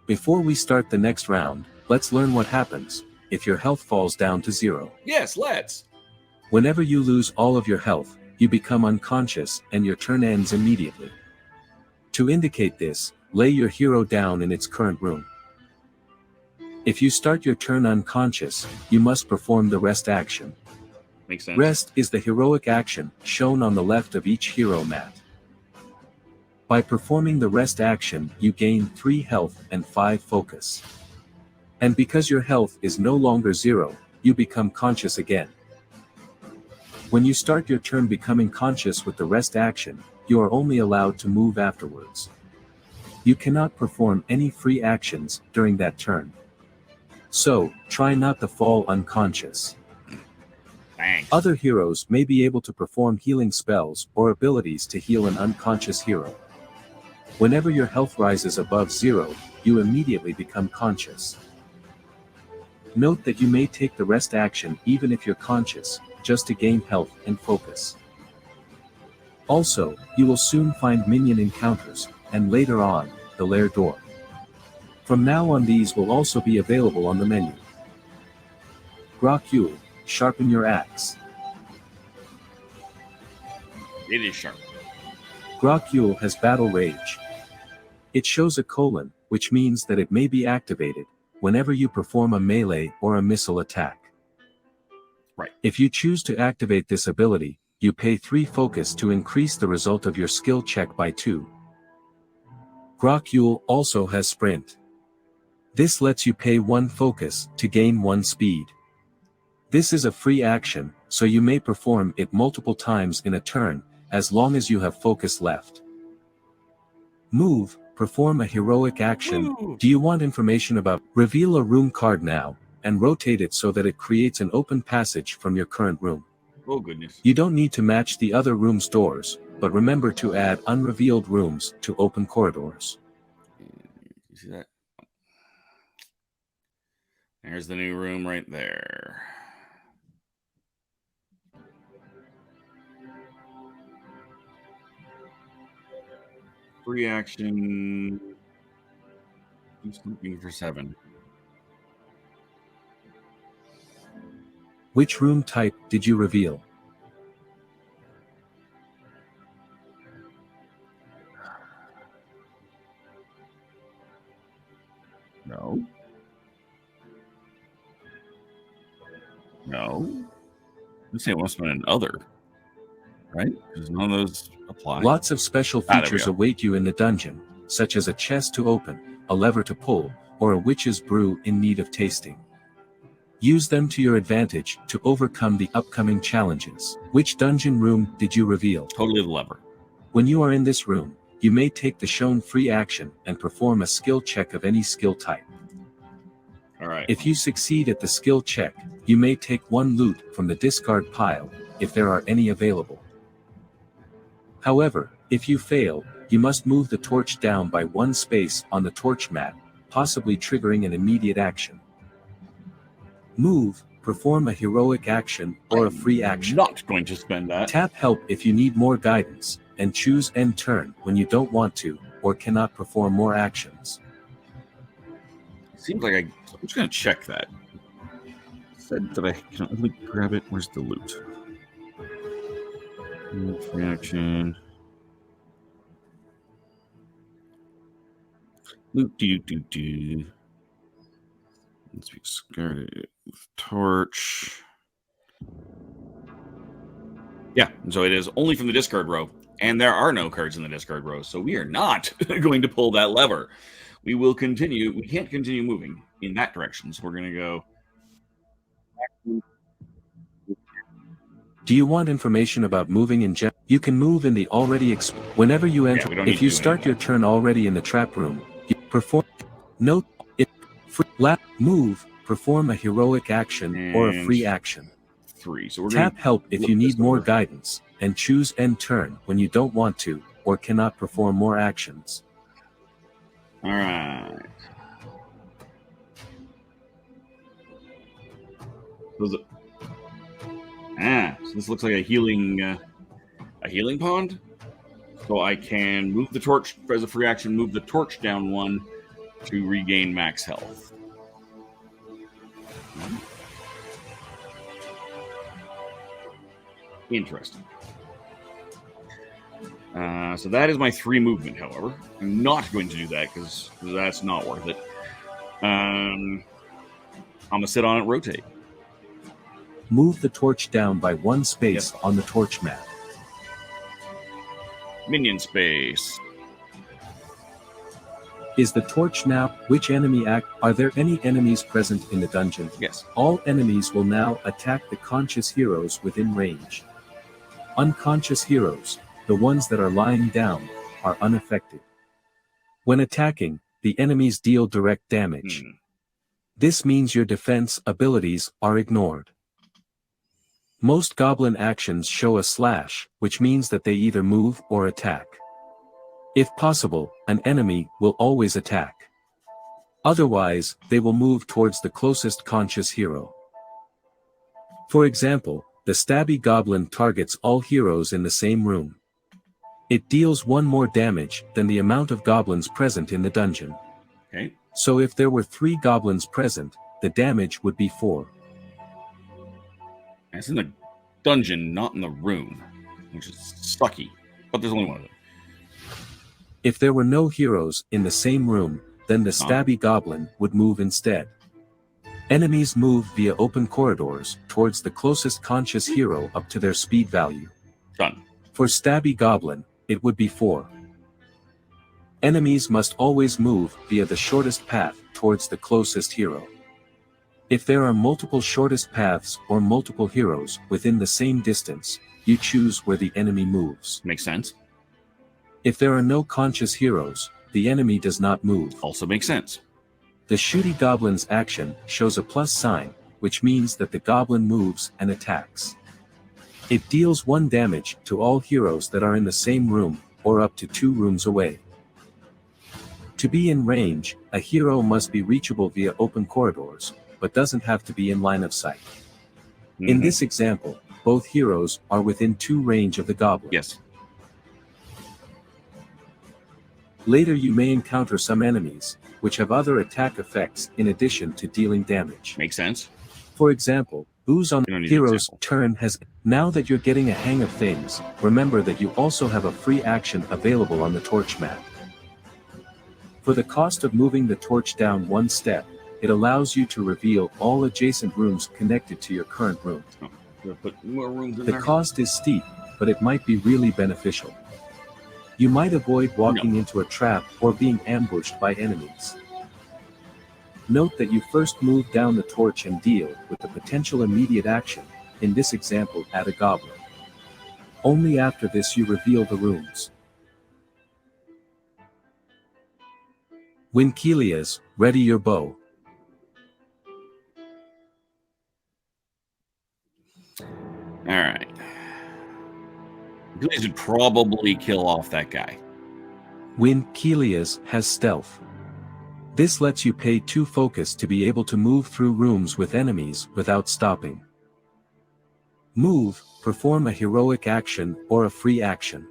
Before we start the next round, let's learn what happens if your health falls down to 0. Yes, let's. Whenever you lose all of your health, you become unconscious and your turn ends immediately. To indicate this, lay your hero down in its current room. If you start your turn unconscious, you must perform the rest action. Makes sense. Rest is the heroic action shown on the left of each hero mat. By performing the rest action, you gain 3 health and 5 focus. And because your health is no longer 0, you become conscious again. When you start your turn becoming conscious with the rest action, you are only allowed to move afterwards. You cannot perform any free actions during that turn. So, try not to fall unconscious. Thanks. Other heroes may be able to perform healing spells or abilities to heal an unconscious hero. Whenever your health rises above 0, you immediately become conscious. Note that you may take the rest action even if you're conscious, just to gain health and focus. Also, you will soon find minion encounters, and later on, the lair door. From now on these will also be available on the menu. Grokule, sharpen your axe. It is sharp. Grokule has Battle Rage. It shows a colon, which means that it may be activated whenever you perform a melee or a missile attack. Right. If you choose to activate this ability, you pay 3 focus to increase the result of your skill check by 2. Grokule also has Sprint. This lets you pay 1 focus to gain 1 speed. This is a free action, so you may perform it multiple times in a turn, as long as you have focus left. Move, perform a heroic action. Woo! Do you want information about? Reveal a room card now, and rotate it so that it creates an open passage from your current room. Oh, goodness. You don't need to match the other room's doors, but remember to add unrevealed rooms to open corridors. You see that? There's the new room right there. Free action. Do something for 7. Which room type did you reveal? No. No. You say it must have been an other, right? Because none of those apply. Lots of special There we features go. await you in the dungeon, such as a chest to open, a lever to pull, or a witch's brew in need of tasting. Use them to your advantage to overcome the upcoming challenges. Which dungeon room did you reveal? Totally the lever. When you are in this room, you may take the shown free action and perform a skill check of any skill type. All right. If you succeed at the skill check, you may take one loot from the discard pile, if there are any available. However, if you fail, you must move the torch down by one space on the torch mat, possibly triggering an immediate action. Move, perform a heroic action or a free action. Not going to spend that. Tap help if you need more guidance, and choose end turn when you don't want to, or cannot perform more actions. Seems like I'm just going to check that. It said that I can only grab it. Where's the loot? Reaction. Loot do. Let's be discarded with torch. Yeah, so it is only from the discard row, and there are no cards in the discard row, so we are not going to pull that lever. We will continue. We can't continue moving in that direction, so we're going to go. Do you want information about moving in general? You can move in the already whenever you enter. we don't need If you to do start your turn already in the trap room, you perform. Note it. Move. Perform a heroic action or a free action. 3. So we're Tap going help if you need more over. guidance, and choose end turn when you don't want to, or cannot perform more actions. All right. So this looks like a healing pond. So I can move the torch as a free action, move the torch down 1 to regain max health. Interesting. So that is my 3 movement, however. I'm not going to do that because that's not worth it. I'm going to sit on it, rotate. Move the torch down by one space on the torch mat. Minion space. Is the torch now? Which enemy act? Are there any enemies present in the dungeon? Yes. All enemies will now attack the conscious heroes within range. Unconscious heroes, the ones that are lying down, are unaffected. When attacking, the enemies deal direct damage. This means your defense abilities are ignored. Most goblin actions show a slash, which means that they either move or attack. If possible, an enemy will always attack. Otherwise, they will move towards the closest conscious hero. For example, the stabby goblin targets all heroes in the same room. It deals 1 more damage than the amount of goblins present in the dungeon. Okay. So if there were 3 goblins present, the damage would be 4. It's in the dungeon, not in the room, which is sucky. But there's only one of them. If there were no heroes in the same room, then the stabby goblin would move instead. Enemies move via open corridors towards the closest conscious hero up to their speed value. Done. For stabby goblin, it would be 4. Enemies must always move via the shortest path towards the closest hero. If there are multiple shortest paths or multiple heroes within the same distance, you choose where the enemy moves. Makes sense. If there are no conscious heroes, the enemy does not move. Also makes sense. The shooty goblin's action shows a plus sign, which means that the goblin moves and attacks. It deals 1 damage to all heroes that are in the same room, or up to 2 rooms away. To be in range, a hero must be reachable via open corridors, but doesn't have to be in line of sight. In this example, both heroes are within 2 range of the goblin. Yes. Later you may encounter some enemies, which have other attack effects in addition to dealing damage. Makes sense. For example, Ooze on You don't the need an hero's example. turn has... Now that you're getting a hang of things, remember that you also have a free action available on the torch mat. For the cost of moving the torch down 1 step, it allows you to reveal all adjacent rooms connected to your current room. Oh, we'll put more rooms in The there. cost is steep, but it might be really beneficial. You might avoid walking into a trap or being ambushed by enemies. Note that you first move down the torch and deal with the potential immediate action, in this example at a goblin. Only after this you reveal the rooms. Winkelias, ready your bow. Alright. You should probably kill off that guy. Winkelias has stealth. This lets you pay 2 focus to be able to move through rooms with enemies without stopping. Move, perform a heroic action or a free action.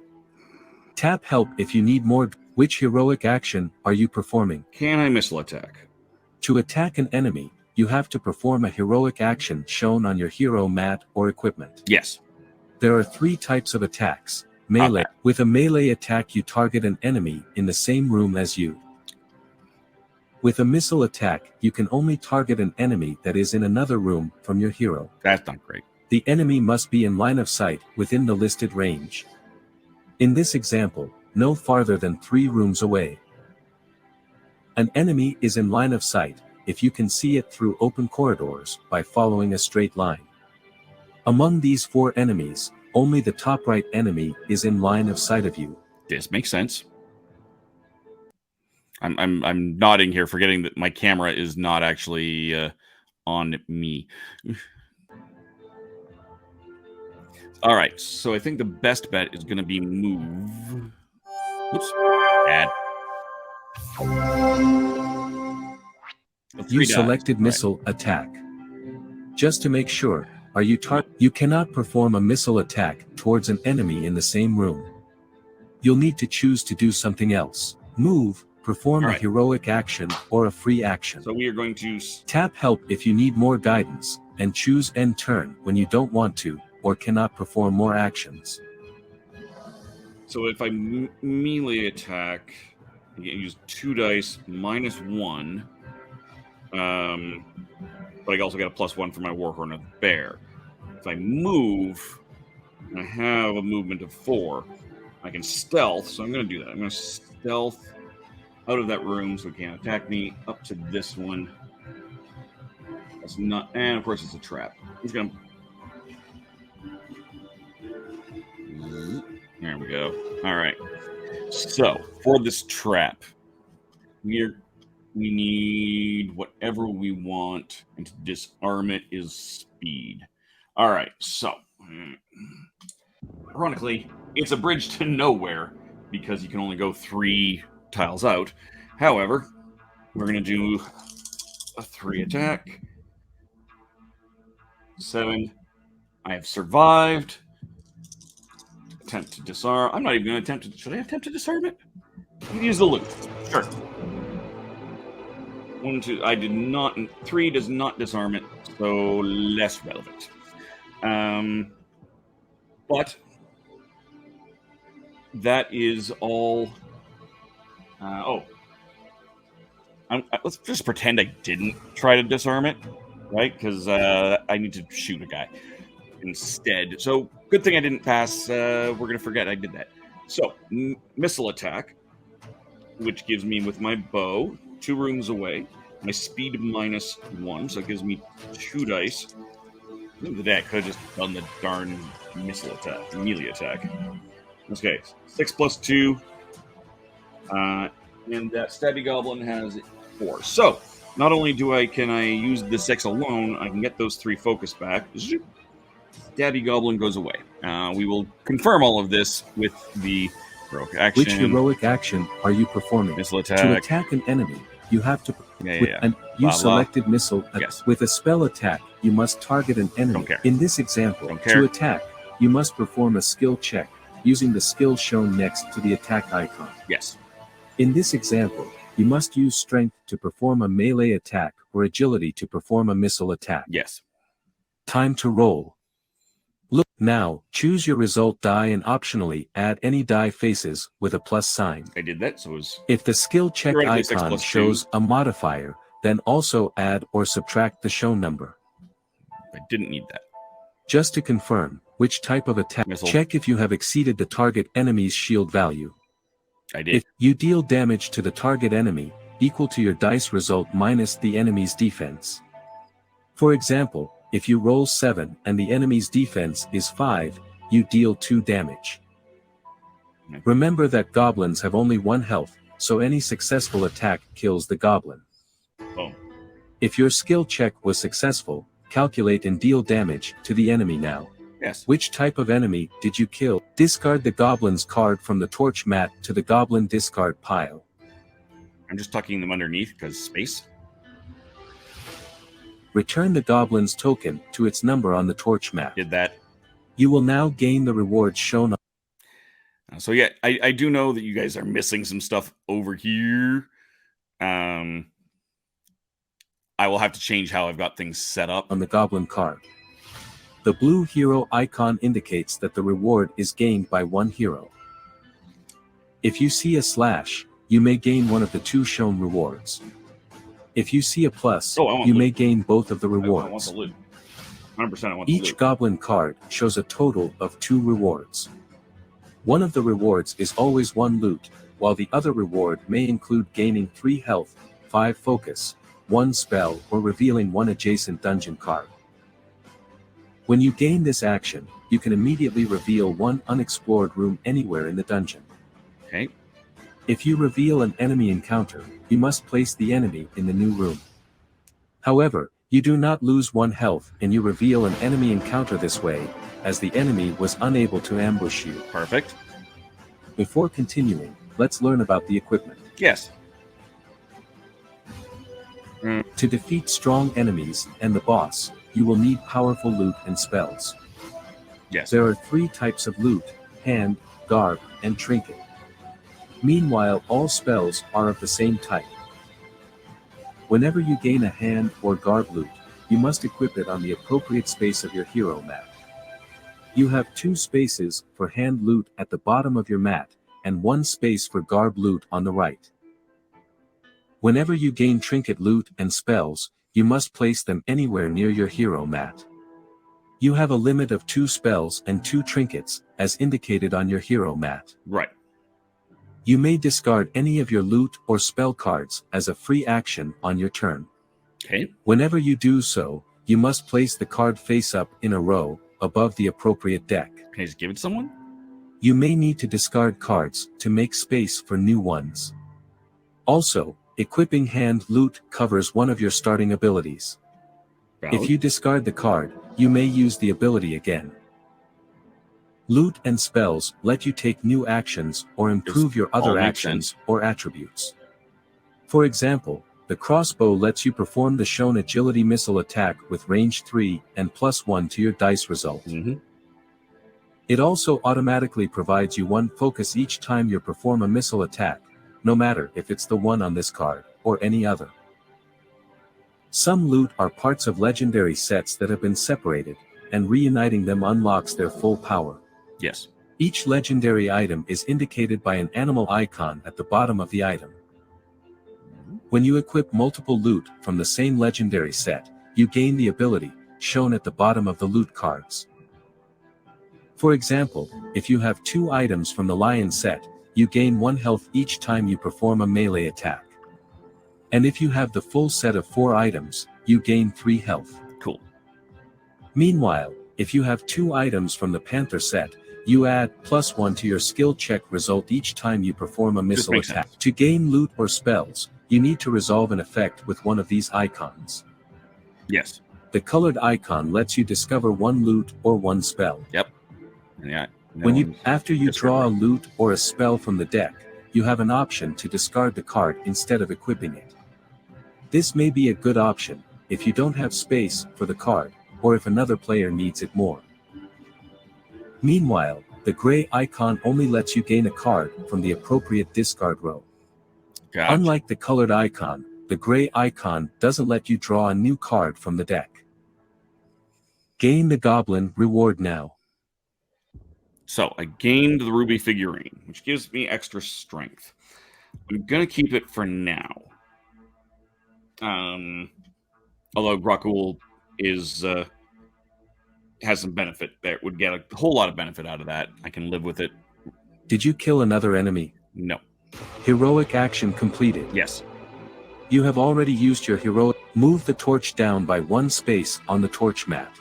Tap help if you need more. Which heroic action are you performing? Can I missile attack? To attack an enemy, you have to perform a heroic action shown on your hero mat or equipment. Yes. There are 3 types of attacks. Melee. With a melee attack you target an enemy in the same room as you. With a missile attack, you can only target an enemy that is in another room from your hero. That's not great. The enemy must be in line of sight within the listed range. In this example, no farther than 3 rooms away. An enemy is in line of sight if you can see it through open corridors by following a straight line. Among these 4 enemies, only the top right enemy is in line of sight of you. This makes sense. I'm nodding here, forgetting that my camera is not actually on me. All right, so I think the best bet is going to be move. Oops, bad. You selected missile attack. Just to make sure, you cannot perform a missile attack towards an enemy in the same room. You'll need to choose to do something else. Move, perform a heroic action or a free action. So we are going to tap help if you need more guidance, and choose end turn when you don't want to or cannot perform more actions. So if I melee attack, I can use 2 dice minus 1. But I also got a +1 for my Warhorn of Bear. If I move, I have a movement of 4. I can stealth, so I'm going to do that. I'm going to stealth out of that room so it can't attack me, up to this one. That's not, and of course it's a trap. I'm just going to... There we go. All right. So, for this trap, we need whatever we want, and to disarm it is speed. All right, so, ironically, it's a bridge to nowhere, because you can only go 3 tiles out. However, we're going to do a 3 attack. 7. I have survived. Attempt to disarm. I'm not even going to attempt to... Should I attempt to disarm it? Use the loot. Sure. 1, 2. I did not... 3 does not disarm it, so less relevant. But that is all... let's just pretend I didn't try to disarm it, right? Because I need to shoot a guy instead. So, good thing I didn't pass. We're going to forget I did that. So, missile attack, which gives me, with my bow, 2 rooms away. My speed -1, so it gives me 2 dice. At the end of the day, I could have just done the darn missile attack, melee attack. Okay, 6 + 2. And that Stabby Goblin has 4. So, not only can I use the 6 alone, I can get those 3 focus back. Stabby Goblin goes away. We will confirm all of this with the heroic action. Which heroic action are you performing? Missile attack. To attack an enemy, you have to... You selected missile. Yes. With a spell attack, you must target an enemy. Don't care. In this example, Don't care. to attack, you must perform a skill check, using the skill shown next to the attack icon. Yes. In this example, you must use strength to perform a melee attack or agility to perform a missile attack. Yes. Time to roll. Look, now, choose your result die and optionally add any die faces with a +sign. I did that, so it was... If the skill check Theoretically, 6 icon + 2. shows a modifier, then also add or subtract the shown number. I didn't need that. Just to confirm, which type of attack, Missile. check if you have exceeded the target enemy's shield value. I did. If you deal damage to the target enemy, equal to your dice result minus the enemy's defense. For example, if you roll 7 and the enemy's defense is 5, you deal 2 damage. Okay. Remember that goblins have only 1 health, so any successful attack kills the goblin. Boom. If your skill check was successful, calculate and deal damage to the enemy now. Yes. Which type of enemy did you kill? Discard the goblin's card from the torch mat to the goblin discard pile. I'm just tucking them underneath because space. Return the goblin's token to its number on the torch mat. Did that. You will now gain the rewards shown on. So yeah, I do know that you guys are missing some stuff over here. I will have to change how I've got things set up. On the goblin card. The blue hero icon indicates that the reward is gained by 1 hero. If you see a slash, you may gain one of the 2 shown rewards. If you see a plus, you may gain both of the rewards. I want the loot. 100% I want the loot. Each goblin card shows a total of 2 rewards. One of the rewards is always 1 loot, while the other reward may include gaining 3 health, 5 focus, 1 spell, or revealing 1 adjacent dungeon card. When you gain this action, you can immediately reveal 1 unexplored room anywhere in the dungeon. Okay. If you reveal an enemy encounter, you must place the enemy in the new room. However, you do not lose 1 health and you reveal an enemy encounter this way, as the enemy was unable to ambush you. Perfect. Before continuing, let's learn about the equipment. Yes. To defeat strong enemies and the boss, you will need powerful loot and spells. Yes. There are 3 types of loot: hand, garb, and trinket. Meanwhile, all spells are of the same type. Whenever you gain a hand or garb loot, you must equip it on the appropriate space of your hero mat. You have 2 spaces for hand loot at the bottom of your mat, and 1 space for garb loot on the right. Whenever you gain trinket loot and spells, you must place them anywhere near your hero mat. You have a limit of 2 spells and 2 trinkets, as indicated on your hero mat. Right. You may discard any of your loot or spell cards as a free action on your turn. Okay. Whenever you do so, you must place the card face up in a row, above the appropriate deck. Can I just give it to someone? You may need to discard cards to make space for new ones. Also, equipping hand loot covers one of your starting abilities. Valid. If you discard the card, you may use the ability again. Loot and spells let you take new actions or improve your other actions or attributes. For example, the crossbow lets you perform the shown agility missile attack with range 3 and +1 to your dice result. It also automatically provides you 1 focus each time you perform a missile attack, no matter if it's the one on this card, or any other. Some loot are parts of legendary sets that have been separated, and reuniting them unlocks their full power. Yes. Each legendary item is indicated by an animal icon at the bottom of the item. When you equip multiple loot from the same legendary set, you gain the ability, shown at the bottom of the loot cards. For example, if you have 2 items from the lion set, you gain 1 health each time you perform a melee attack. And if you have the full set of 4 items, you gain 3 health. Cool. Meanwhile, if you have 2 items from the panther set, you add +1 to your skill check result each time you perform a missile attack. To gain loot or spells, you need to resolve an effect with one of these icons. Yes. The colored icon lets you discover 1 loot or 1 spell. Yep. Yeah. After you draw a loot or a spell from the deck, you have an option to discard the card instead of equipping it. This may be a good option if you don't have space for the card, or if another player needs it more. Meanwhile, the gray icon only lets you gain a card from the appropriate discard row. Gotcha. Unlike the colored icon, the gray icon doesn't let you draw a new card from the deck. Gain the goblin reward now. So I gained the ruby figurine, which gives me extra strength. I'm going to keep it for now. Although Grokul is has some benefit there, would get a whole lot of benefit out of that. I can live with it. Did you kill another enemy? No. Heroic action completed. Yes. You have already used your heroic. Move the torch down by 1 space on the torch map.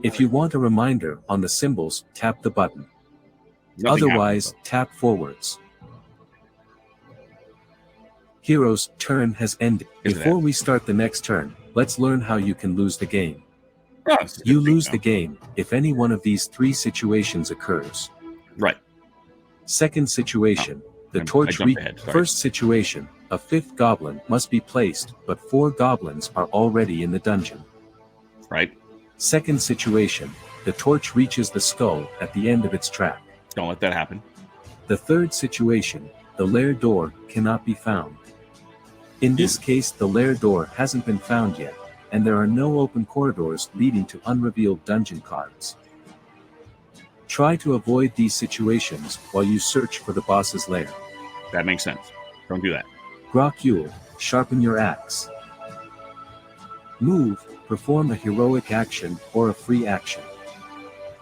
If you want a reminder on the symbols, tap the button. Nothing Otherwise, happens, tap forwards. Hero's turn has ended. Isn't Before it? we start the next turn, let's learn how you can lose the game. Oh, it's a good You thing, lose though. the game if any one of these 3 situations occurs. Right. Second situation, the I torch jumped ahead, sorry. First situation, a 5th goblin must be placed, but 4 goblins are already in the dungeon. Right. Second situation, the torch reaches the skull at the end of its track. Don't let that happen. The third situation, the lair door cannot be found. In this case, the lair door hasn't been found yet, and there are no open corridors leading to unrevealed dungeon cards. Try to avoid these situations while you search for the boss's lair. That makes sense. Don't do that. Grokul, sharpen your axe. Move, perform a heroic action or a free action.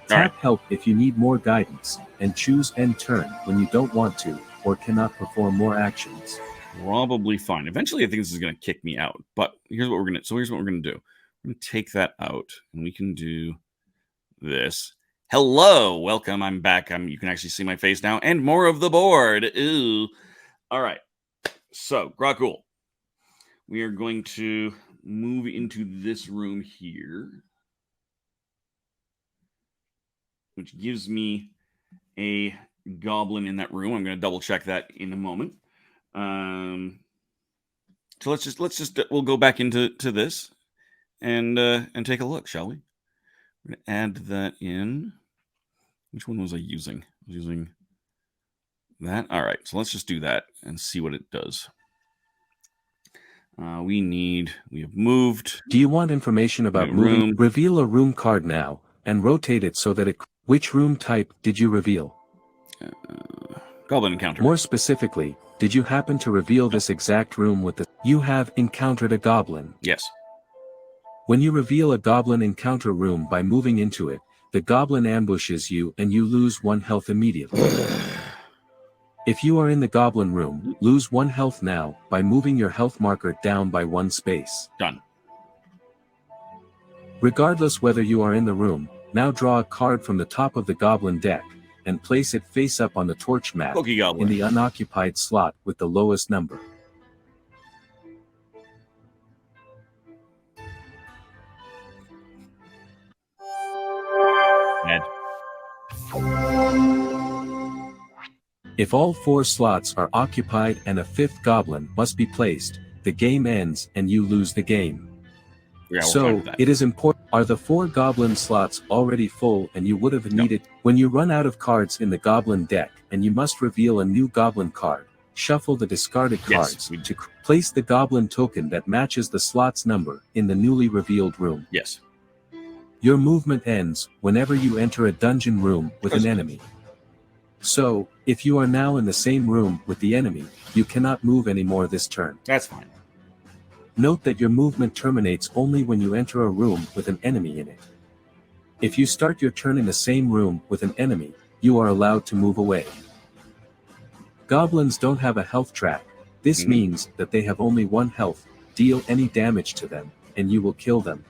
Tap help if you need more guidance, and choose end turn when you don't want to or cannot perform more actions. Probably fine. Eventually, I think this is going to kick me out. But here's what we're gonna. So here's what we're gonna do. We're gonna take that out, and we can do this. Hello, welcome. I'm back. You can actually see my face now, and more of the board. Ooh. All right. So Grokul, we are going to move into this room here, which gives me a goblin in that room. I'm going to double check that in a moment. So we'll go back into this and take a look, shall we? We're going to add that in. Which one was I using? I was using that. All right, so let's just do that and see what it does. We have moved. Do you want information about moving? Room. Reveal a room card now, and rotate it so that it... Which room type did you reveal? Goblin encounter. More specifically, did you happen to reveal this exact room with the... You have encountered a goblin. Yes. When you reveal a goblin encounter room by moving into it, the goblin ambushes you and you lose 1 health immediately. If you are in the goblin room, lose 1 health now by moving your health marker down by 1 space. Done. Regardless whether you are in the room, now draw a card from the top of the goblin deck, and place it face up on the torch map in the unoccupied slot with the lowest number. Ed. If all 4 slots are occupied and a 5th goblin must be placed, the game ends and you lose the game. Yeah, so, it is important. Are the 4 goblin slots already full and you would have needed... When you run out of cards in the goblin deck and you must reveal a new goblin card, shuffle the discarded cards to place the goblin token that matches the slot's number in the newly revealed room. Yes. Your movement ends whenever you enter a dungeon room with an enemy. So, if you are now in the same room with the enemy, you cannot move anymore this turn. That's fine. Note that your movement terminates only when you enter a room with an enemy in it. If you start your turn in the same room with an enemy, you are allowed to move away. Goblins don't have a health track. This means that they have only 1 health. Deal any damage to them, and you will kill them.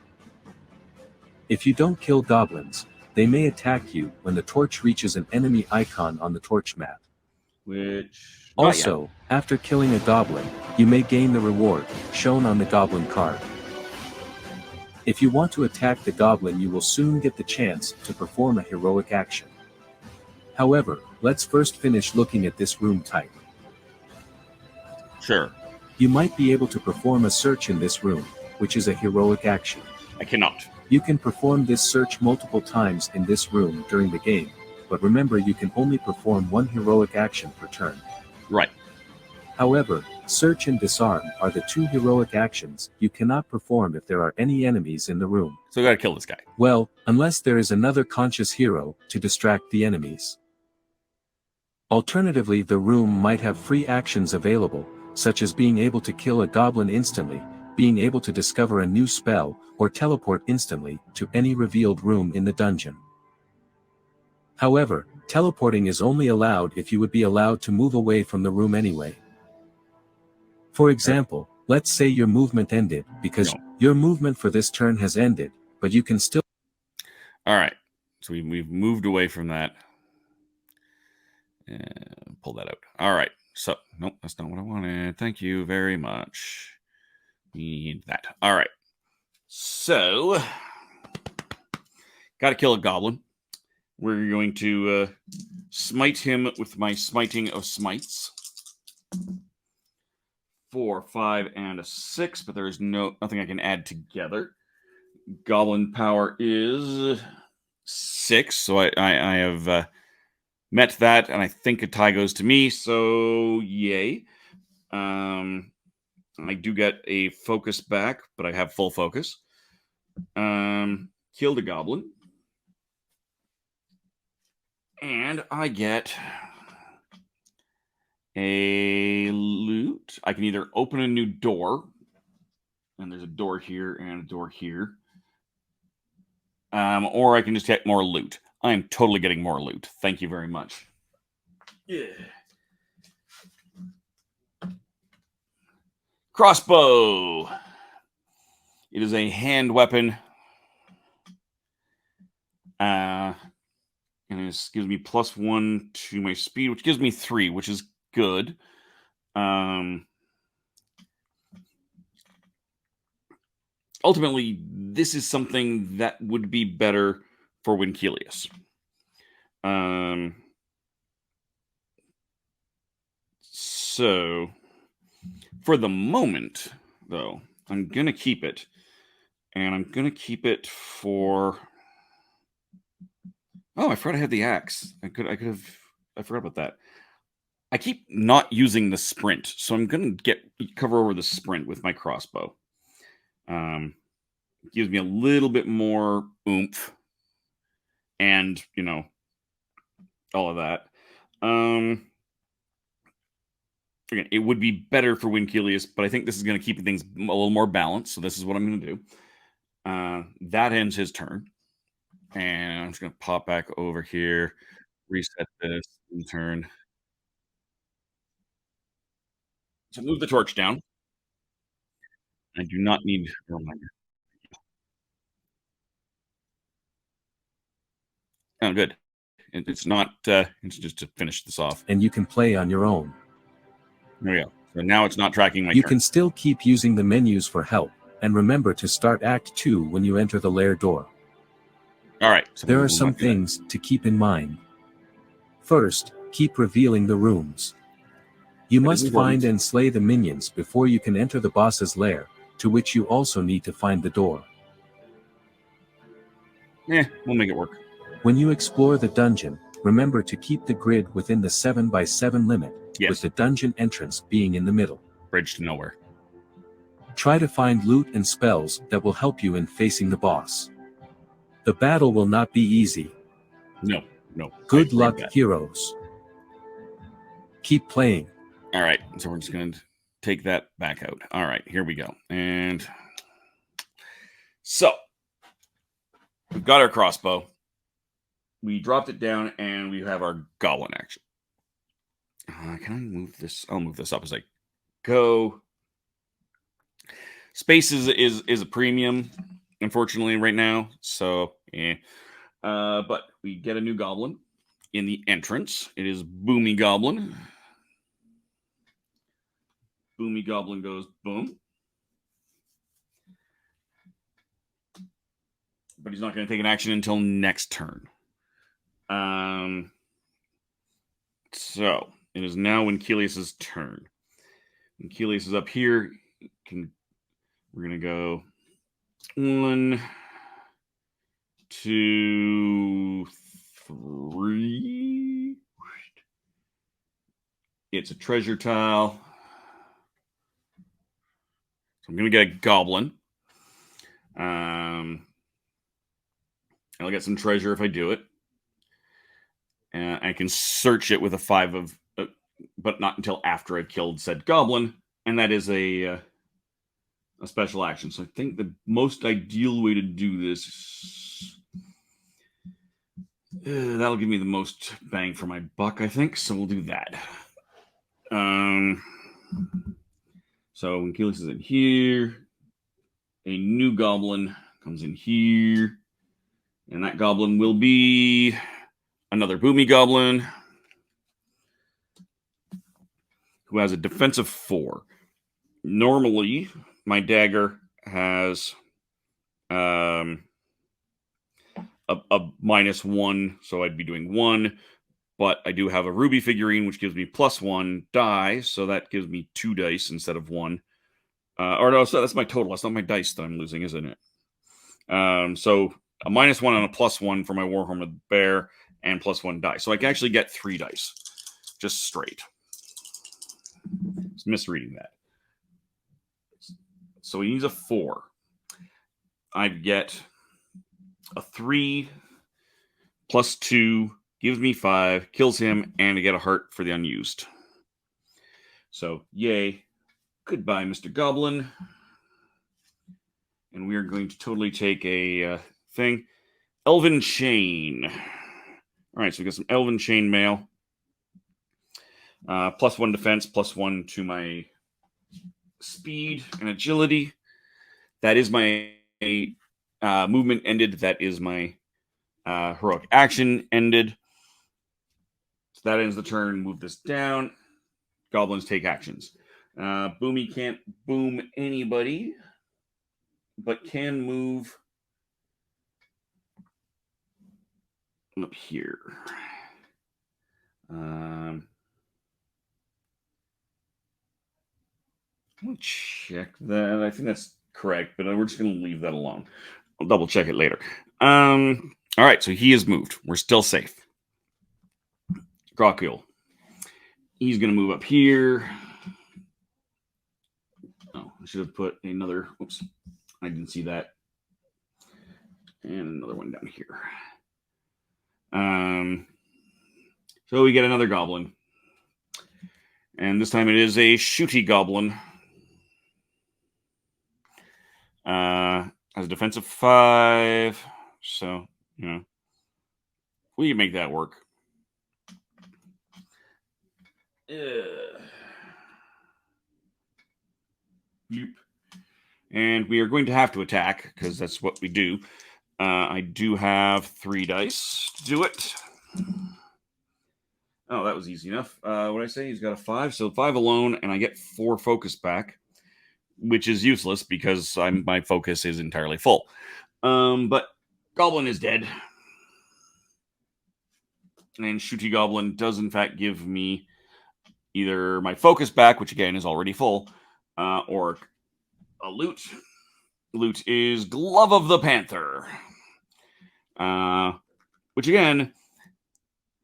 If you don't kill goblins, they may attack you when the torch reaches an enemy icon on the torch map. Also, after killing a goblin, you may gain the reward shown on the goblin card. If you want to attack the goblin, you will soon get the chance to perform a heroic action. However, let's first finish looking at this room type. Sure. You might be able to perform a search in this room, which is a heroic action. I cannot. You can perform this search multiple times in this room during the game, but remember you can only perform 1 heroic action per turn. Right. However, search and disarm are the 2 heroic actions you cannot perform if there are any enemies in the room. So we gotta kill this guy. Well, unless there is another conscious hero to distract the enemies. Alternatively, the room might have free actions available, such as being able to kill a goblin instantly, being able to discover a new spell or teleport instantly to any revealed room in the dungeon. However, teleporting is only allowed if you would be allowed to move away from the room anyway. For example, let's say your movement ended because your movement for this turn has ended, but you can still... All right, so we've moved away from that. Pull that out. All right, so nope, that's not what I wanted. Thank you very much. Need that. All right, so got to kill a goblin. We're going to smite him with my smiting of smites. 4, 5, and a 6, but there is nothing I can add together. Goblin power is 6, so I have met that, and I think a tie goes to me, so yay. I do get a focus back, but I have full focus. Killed a goblin. And I get a loot. I can either open a new door, and there's a door here and a door here, or I can just get more loot. I am totally getting more loot. Thank you very much. Yeah. Crossbow. It is a hand weapon. And this gives me +1 to my speed, which gives me 3, which is good. Ultimately, this is something that would be better for Winkelius. So, for the moment, though, I'm going to keep it. And I'm going to keep it for... Oh, I forgot I had the axe. I forgot about that. I keep not using the sprint, so I'm going to cover over the sprint with my crossbow. It gives me a little bit more oomph, and all of that. Again, it would be better for Winkelius, but I think this is going to keep things a little more balanced. So this is what I'm going to do. That ends his turn. And I'm just going to pop back over here, reset this in turn. So move the torch down. I do not need a reminder. Oh, good. It's not, it's just to finish this off. And you can play on your own. There we go. So now it's not tracking my You turn. can still keep using the menus for help, and remember to start Act 2 when you enter the lair door. All right. So there are some things to keep in mind. First, keep revealing the rooms. You must find and slay the minions before you can enter the boss's lair, to which you also need to find the door. We'll make it work. When you explore the dungeon, remember to keep the grid within the 7x7 limit, with the dungeon entrance being in the middle. Bridge to nowhere. Try to find loot and spells that will help you in facing the boss. The battle will not be easy. No. Good luck, heroes. Keep playing. All right, so we're just going to take that back out. All right, here we go. And so we've got our crossbow. We dropped it down, and we have our goblin action. Can I move this? I'll move this up as I go. Space is a premium, unfortunately, right now. So, but we get a new goblin in the entrance. It is Boomy Goblin. Boomy Goblin goes boom. But he's not going to take an action until next turn. So it is now Winkelius' turn. Winkelius is up here. We're going to go 1, 2, 3. It's a treasure tile. So I'm going to get a goblin. I'll get some treasure if I do it. I can search it with a 5 of, but not until after I've killed said goblin. And that is a a special action. So I think the most ideal way to do this, that'll give me the most bang for my buck, I think. So we'll do that. So when Keylix is in here, a new goblin comes in here, and that goblin will be another Boomy goblin who has a defensive 4. Normally, my dagger has a -1, so I'd be doing 1. But I do have a ruby figurine, which gives me +1 die, so that gives me 2 dice instead of 1. Or no, so that's my total. That's not my dice that I'm losing, isn't it? So a -1 and a +1 for my Warhammer Bear, and +1 die. So I can actually get 3 dice, just straight. It's misreading that. So he needs a 4. I'd get a 3 +2 gives me 5, kills him, and I get a heart for the unused. So yay. Goodbye, Mr. Goblin. And we are going to totally take a thing. Elven Chain. All right, so we got some Elven Chain mail. +1 defense, +1 to my speed and agility. That is my movement ended. That is my heroic action ended. So that ends the turn. Move this down. Goblins take actions. Boomy can't boom anybody, but can move up here. I'll check that. I think that's correct, but we're just going to leave that alone. I'll double check it later. All right, so he is moved. We're still safe. Grokul. He's going to move up here. Oh, I should have put another. Oops, I didn't see that. And another one down here. So we get another goblin. And this time it is a shooty goblin. Has a defensive 5. So, we can make that work. And we are going to have to attack, because that's what we do. I do have 3 dice to do it. Oh, that was easy enough. What did I say? He's got a 5. So 5 alone, and I get 4 focus back, which is useless because my focus is entirely full. But Goblin is dead. And Shooty Goblin does, in fact, give me either my focus back, which again is already full, or a loot. Loot is Glove of the Panther, which again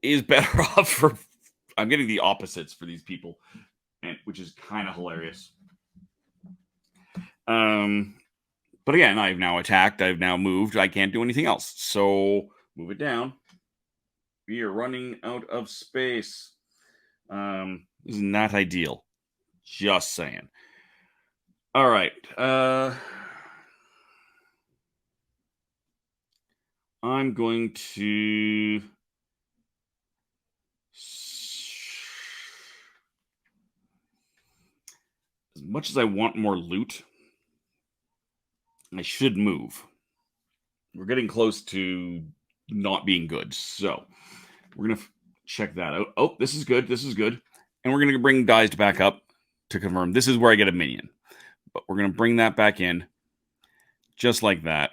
is better off for. I'm getting the opposites for these people, which is kind of hilarious. But again, I've now attacked. I've now moved. I can't do anything else. So move it down. We are running out of space. Isn't that ideal? Just saying. All right. I'm going to. As much as I want more loot, I should move. We're getting close to not being good. So we're going to check that out. Oh, this is good. This is good. And we're going to bring Dized back up to confirm. This is where I get a minion. But we're going to bring that back in. Just like that.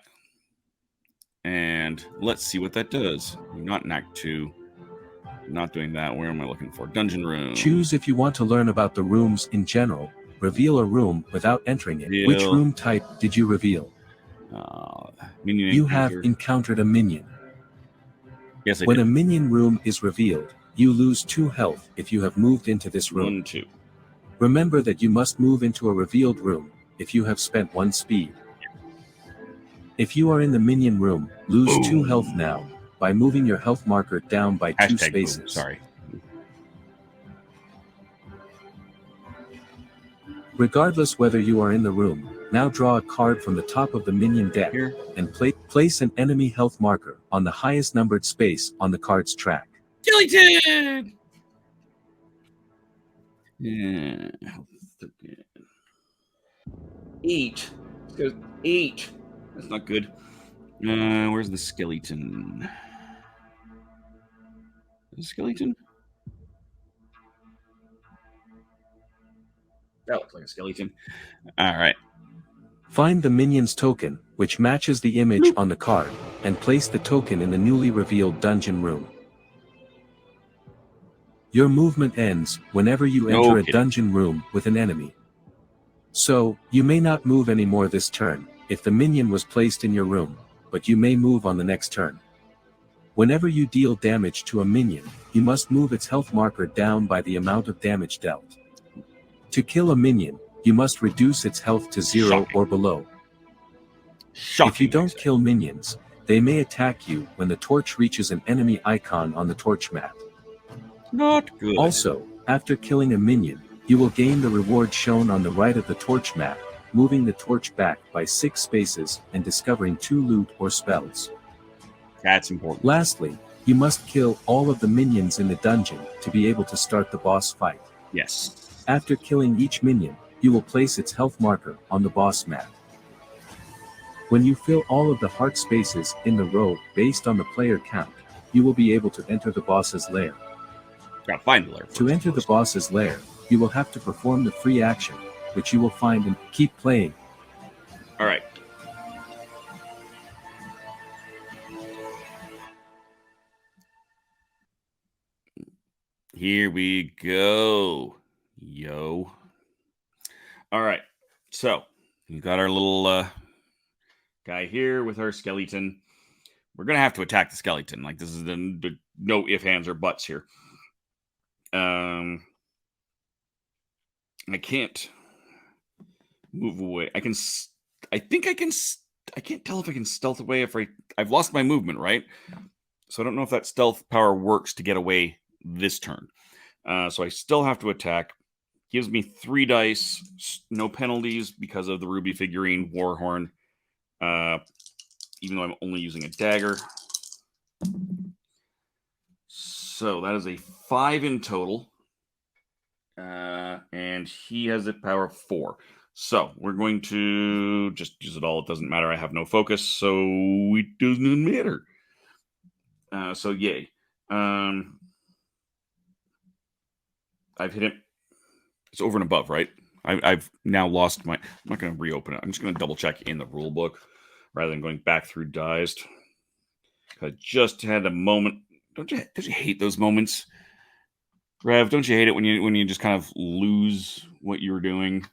And let's see what that does. Not in Act 2. Not doing that. Where am I looking for? Dungeon room. Choose if you want to learn about the rooms in general. Reveal a room without entering it. Reveal. Which room type did you reveal? Minion You have encounter. encountered a minion. Yes, I When did. a minion room is revealed, you lose 2 health if you have moved into this room. 1, 2. Remember that you must move into a revealed room if you have spent 1 speed. If you are in the minion room, lose 2 health now by moving your health marker down by 2 spaces. Boom. Sorry. Regardless whether you are in the room, Now draw a card from the top of the minion deck Here. and place an enemy health marker on the highest numbered space on the card's track. Skeleton! Yeah. Eat. Let's go eat. That's not good. Where's the skeleton? The skeleton? That looks like a skeleton. All right. Find the minion's token, which matches the image on the card, and place the token in the newly revealed dungeon room. Your movement ends whenever you enter a dungeon room with an enemy. So, you may not move anymore this turn, if the minion was placed in your room, but you may move on the next turn. Whenever you deal damage to a minion, you must move its health marker down by the amount of damage dealt. To kill a minion, you must reduce its health to 0 or below. If you don't kill minions, they may attack you when the torch reaches an enemy icon on the torch map. Not good. Also, after killing a minion, you will gain the reward shown on the right of the torch map, moving the torch back by 6 spaces and discovering 2 loot or spells. That's important. Lastly, you must kill all of the minions in the dungeon to be able to start the boss fight. Yes. After killing each minion, you will place its health marker on the boss map. When you fill all of the heart spaces in the row based on the player count, you will be able to enter the boss's lair. Gotta find the lair first. To enter the boss's lair, you will have to perform the free action, which you will find in Keep Playing. All right. Here we go. Yo. All right. So, we got our little guy here with our skeleton. We're going to have to attack the skeleton. Like, this is the no ifs, ands, or buts here. I can't move away. I think I can. I can't tell if I can stealth away if I've lost my movement, right? So I don't know if that stealth power works to get away this turn. So I still have to attack. Gives me 3 dice, no penalties because of the ruby figurine, Warhorn. Even though I'm only using a dagger. So that is a 5 in total. And he has a power of 4. So we're going to just use it all. It doesn't matter. I have no focus, so it doesn't matter. So yay. I've hit him. It's over and above, right? I've now lost my... I'm not going to reopen it. I'm just going to double check in the rule book rather than going back through Dized. I just had a moment. Don't you hate those moments? Rev, don't you hate it when you just kind of lose what you were doing?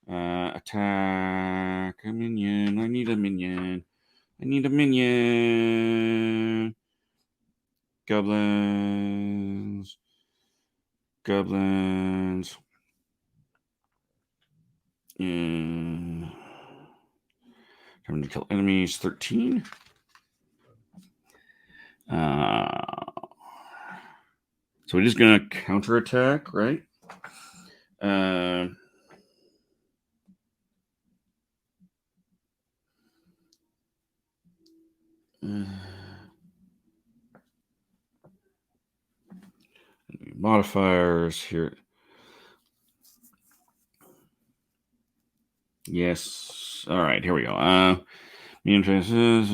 Attack a minion. I need a minion. I need a minion. Goblins. Goblins. Time to kill enemies. 13. So we're just gonna counterattack, right? Modifiers here. Yes. All right, here we go. Medium traces.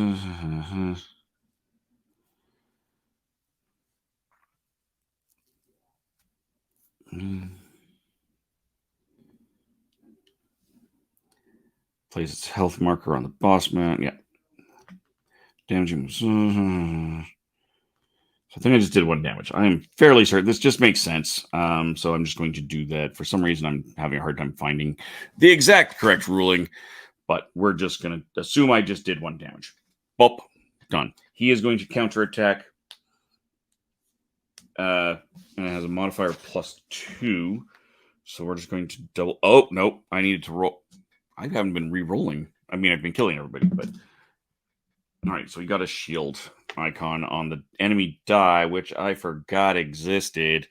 Place its health marker on the boss mount. Yeah. Damaging. So I think I just did 1 damage. I am fairly certain. This just makes sense. So I'm just going to do that. For some reason, I'm having a hard time finding the exact correct ruling. But we're just going to assume I just did 1 damage. Boop. Done. He is going to counterattack. And it has a modifier +2. So we're just going to double. Oh, nope. I needed to roll. I haven't been re-rolling. I mean, I've been killing everybody, but... All right, so we got a shield icon on the enemy die, which I forgot existed.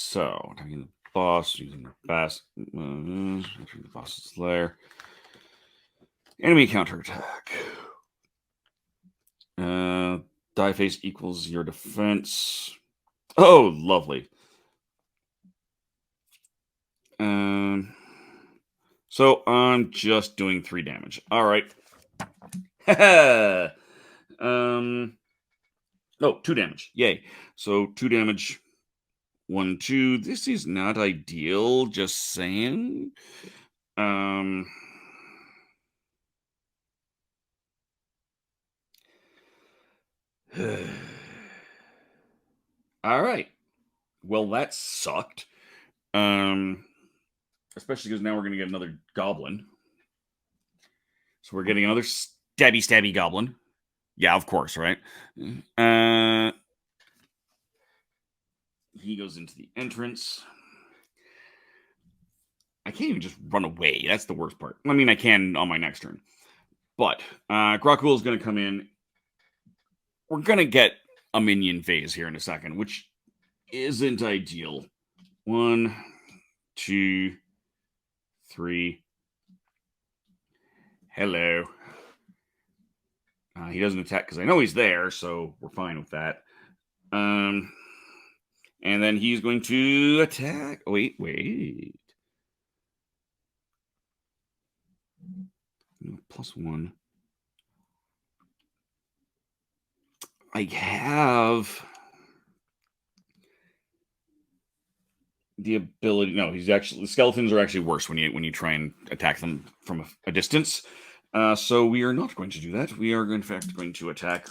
So, attacking the boss using the entering the boss's lair. Enemy counterattack. Die face equals your defense. Oh, lovely. So I'm just doing 3 damage. All right. Oh, 2 damage. Yay. So 2 damage. 1, 2. This is not ideal, just saying. All right. Well, that sucked. Especially because now we're going to get another goblin. So we're getting another stabby goblin. Yeah, of course, right? He goes into the entrance. I can't even just run away. That's the worst part. I mean, I can on my next turn. But Grakul is going to come in. We're going to get a minion phase here in a second, which isn't ideal. 1, 2, 3. Hello. He doesn't attack because I know he's there, so we're fine with that. And then he's going to attack. Wait. +1. I have the ability. No, he's actually, the skeletons are actually worse when you try and attack them from a distance. So we are not going to do that. We are in fact going to attack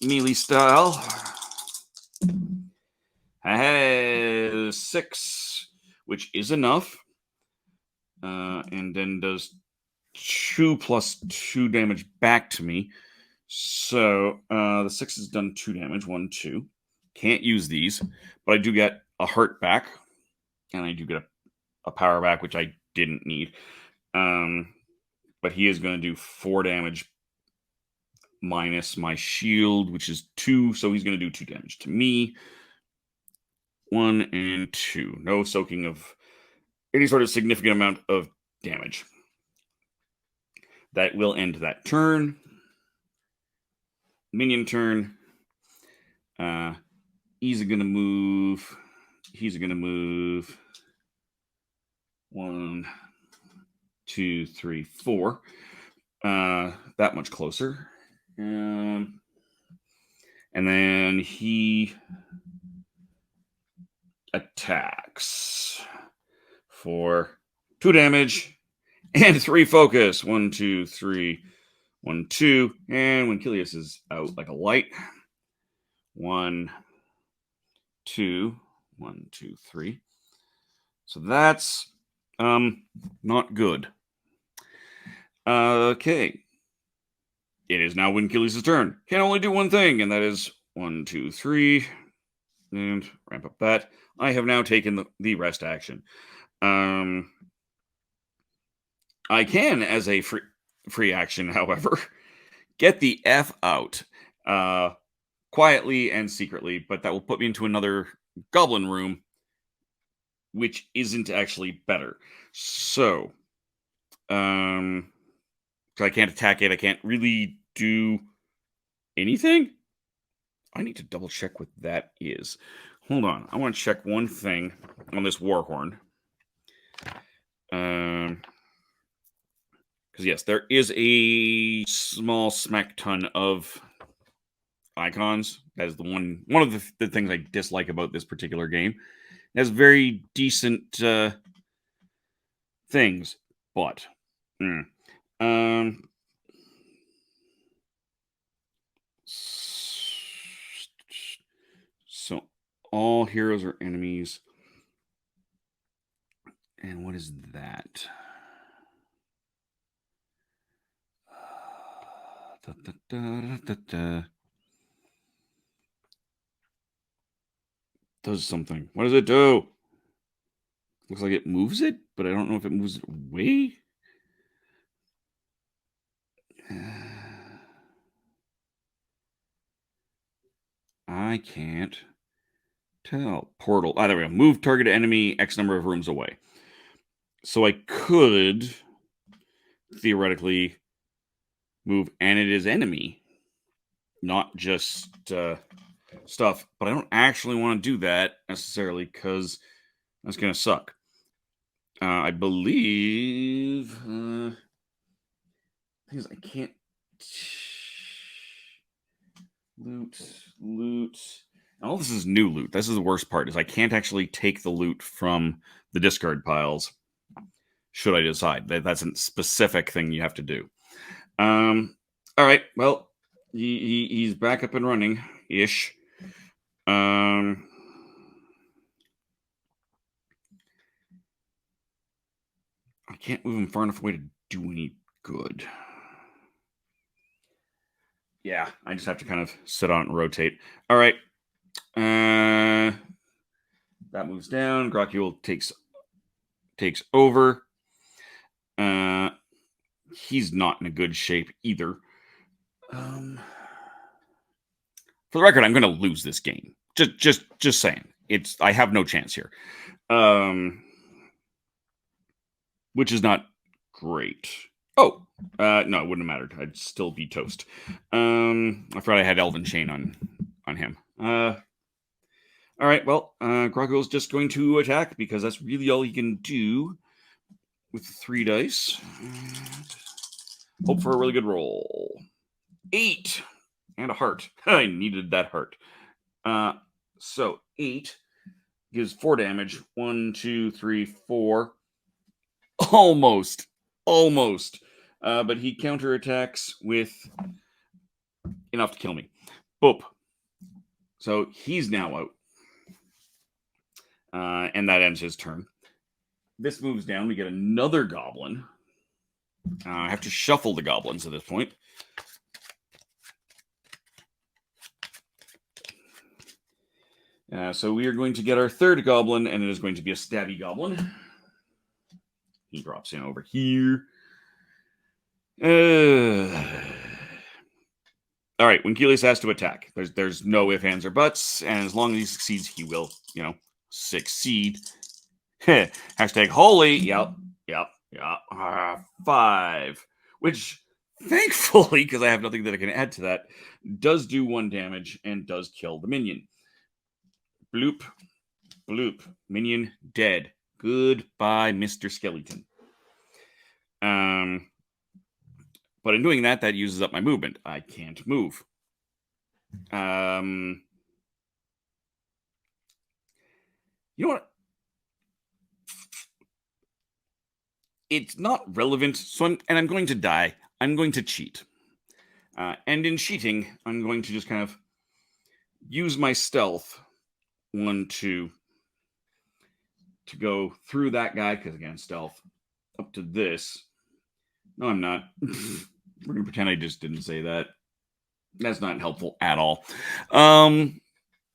melee style. I have 6, which is enough, and then does 2 + 2 damage back to me. So the 6 has done 2 damage. 1, 2. Can't use these, but I do get a heart back, and I do get a power back, which I didn't need. But he is going to do 4 damage minus my shield, which is 2. So he's going to do 2 damage to me. 1 and 2. No soaking of any sort of significant amount of damage. That will end that turn. Minion turn. He's going to move. 1, 2, 3, 4. That much closer. And then he attacks for 2 damage and 3 focus. 1, 2, 3. 1, 2. And when Kilius is out like a light. 1, 2. 1, 2, 3. So that's not good. Okay. It is now Winkilius' turn. Can only do one thing, and that is 1, 2, 3. And ramp up that. I have now taken the rest action. I can, as a free action, however, get the F out quietly and secretly, but that will put me into another goblin room, which isn't actually better. So, I can't attack it. I can't really do anything. I need to double check what that is. Hold on. I want to check one thing on this Warhorn. Because yes, there is a small smack ton of icons. That is one of the things I dislike about this particular game. It has very decent things, but so all heroes are enemies. And what is that? Does something. What does it do? Looks like it moves it, but I don't know if it moves it away. I can't portal. There we go. Move target enemy X number of rooms away. So I could theoretically move, and it is enemy, not just stuff. But I don't actually want to do that necessarily because that's going to suck. I believe because I can't loot. All this is new loot. This is the worst part, is I can't actually take the loot from the discard piles. Should I decide that's a specific thing you have to do. All right. Well, he's back up and running ish. I can't move him far enough away to do any good. Yeah, I just have to kind of sit on it and rotate. All right. That moves down. Grocule takes over. He's not in a good shape either. For the record, I'm going to lose this game. Just saying. I have no chance here. Which is not great. Oh, no, it wouldn't have mattered. I'd still be toast. I forgot I had Elven Chain on him. All right, well, Grogule's just going to attack because that's really all he can do with the 3 dice. Hope for a really good roll. 8 and a heart. I needed that heart. So 8 gives 4 damage. 1, 2, 3, 4. Almost. But he counterattacks with enough to kill me. Boop. So he's now out. And that ends his turn. This moves down. We get another goblin. I have to shuffle the goblins at this point. So we are going to get our third goblin, and it is going to be a stabby goblin. He drops in over here. All right, when Keyless has to attack, there's no ifs, ands, or buts, and as long as he succeeds, he will, succeed. Hashtag holy. Yep. 5, which thankfully, because I have nothing that I can add to that, does do 1 damage and does kill the minion. Bloop. Minion dead. Goodbye, Mr. Skeleton. But in doing that uses up my movement. I can't move. You know what? It's not relevant, so I'm going to die. I'm going to cheat. And in cheating, I'm going to just kind of use my stealth 1, 2 to go through that guy, because again, stealth, up to this. No, I'm not. We're going to pretend I just didn't say that. That's not helpful at all. I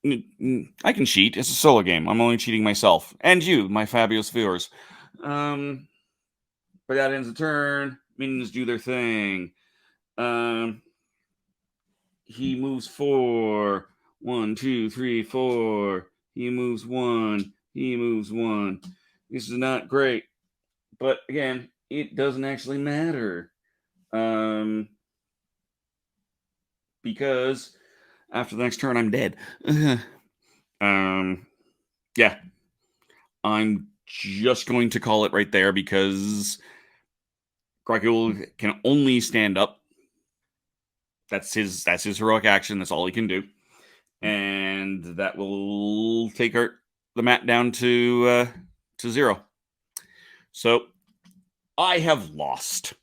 can cheat. It's a solo game. I'm only cheating myself. And you, my fabulous viewers. But that ends the turn. Minions do their thing. He moves 4. 1, 2, 3, 4. He moves 1. He moves 1. This is not great. But again, it doesn't actually matter. Because after the next turn, I'm dead. Yeah. I'm just going to call it right there because Grocule can only stand up. That's his heroic action. That's all he can do. And that will take the mat down to 0. So I have lost.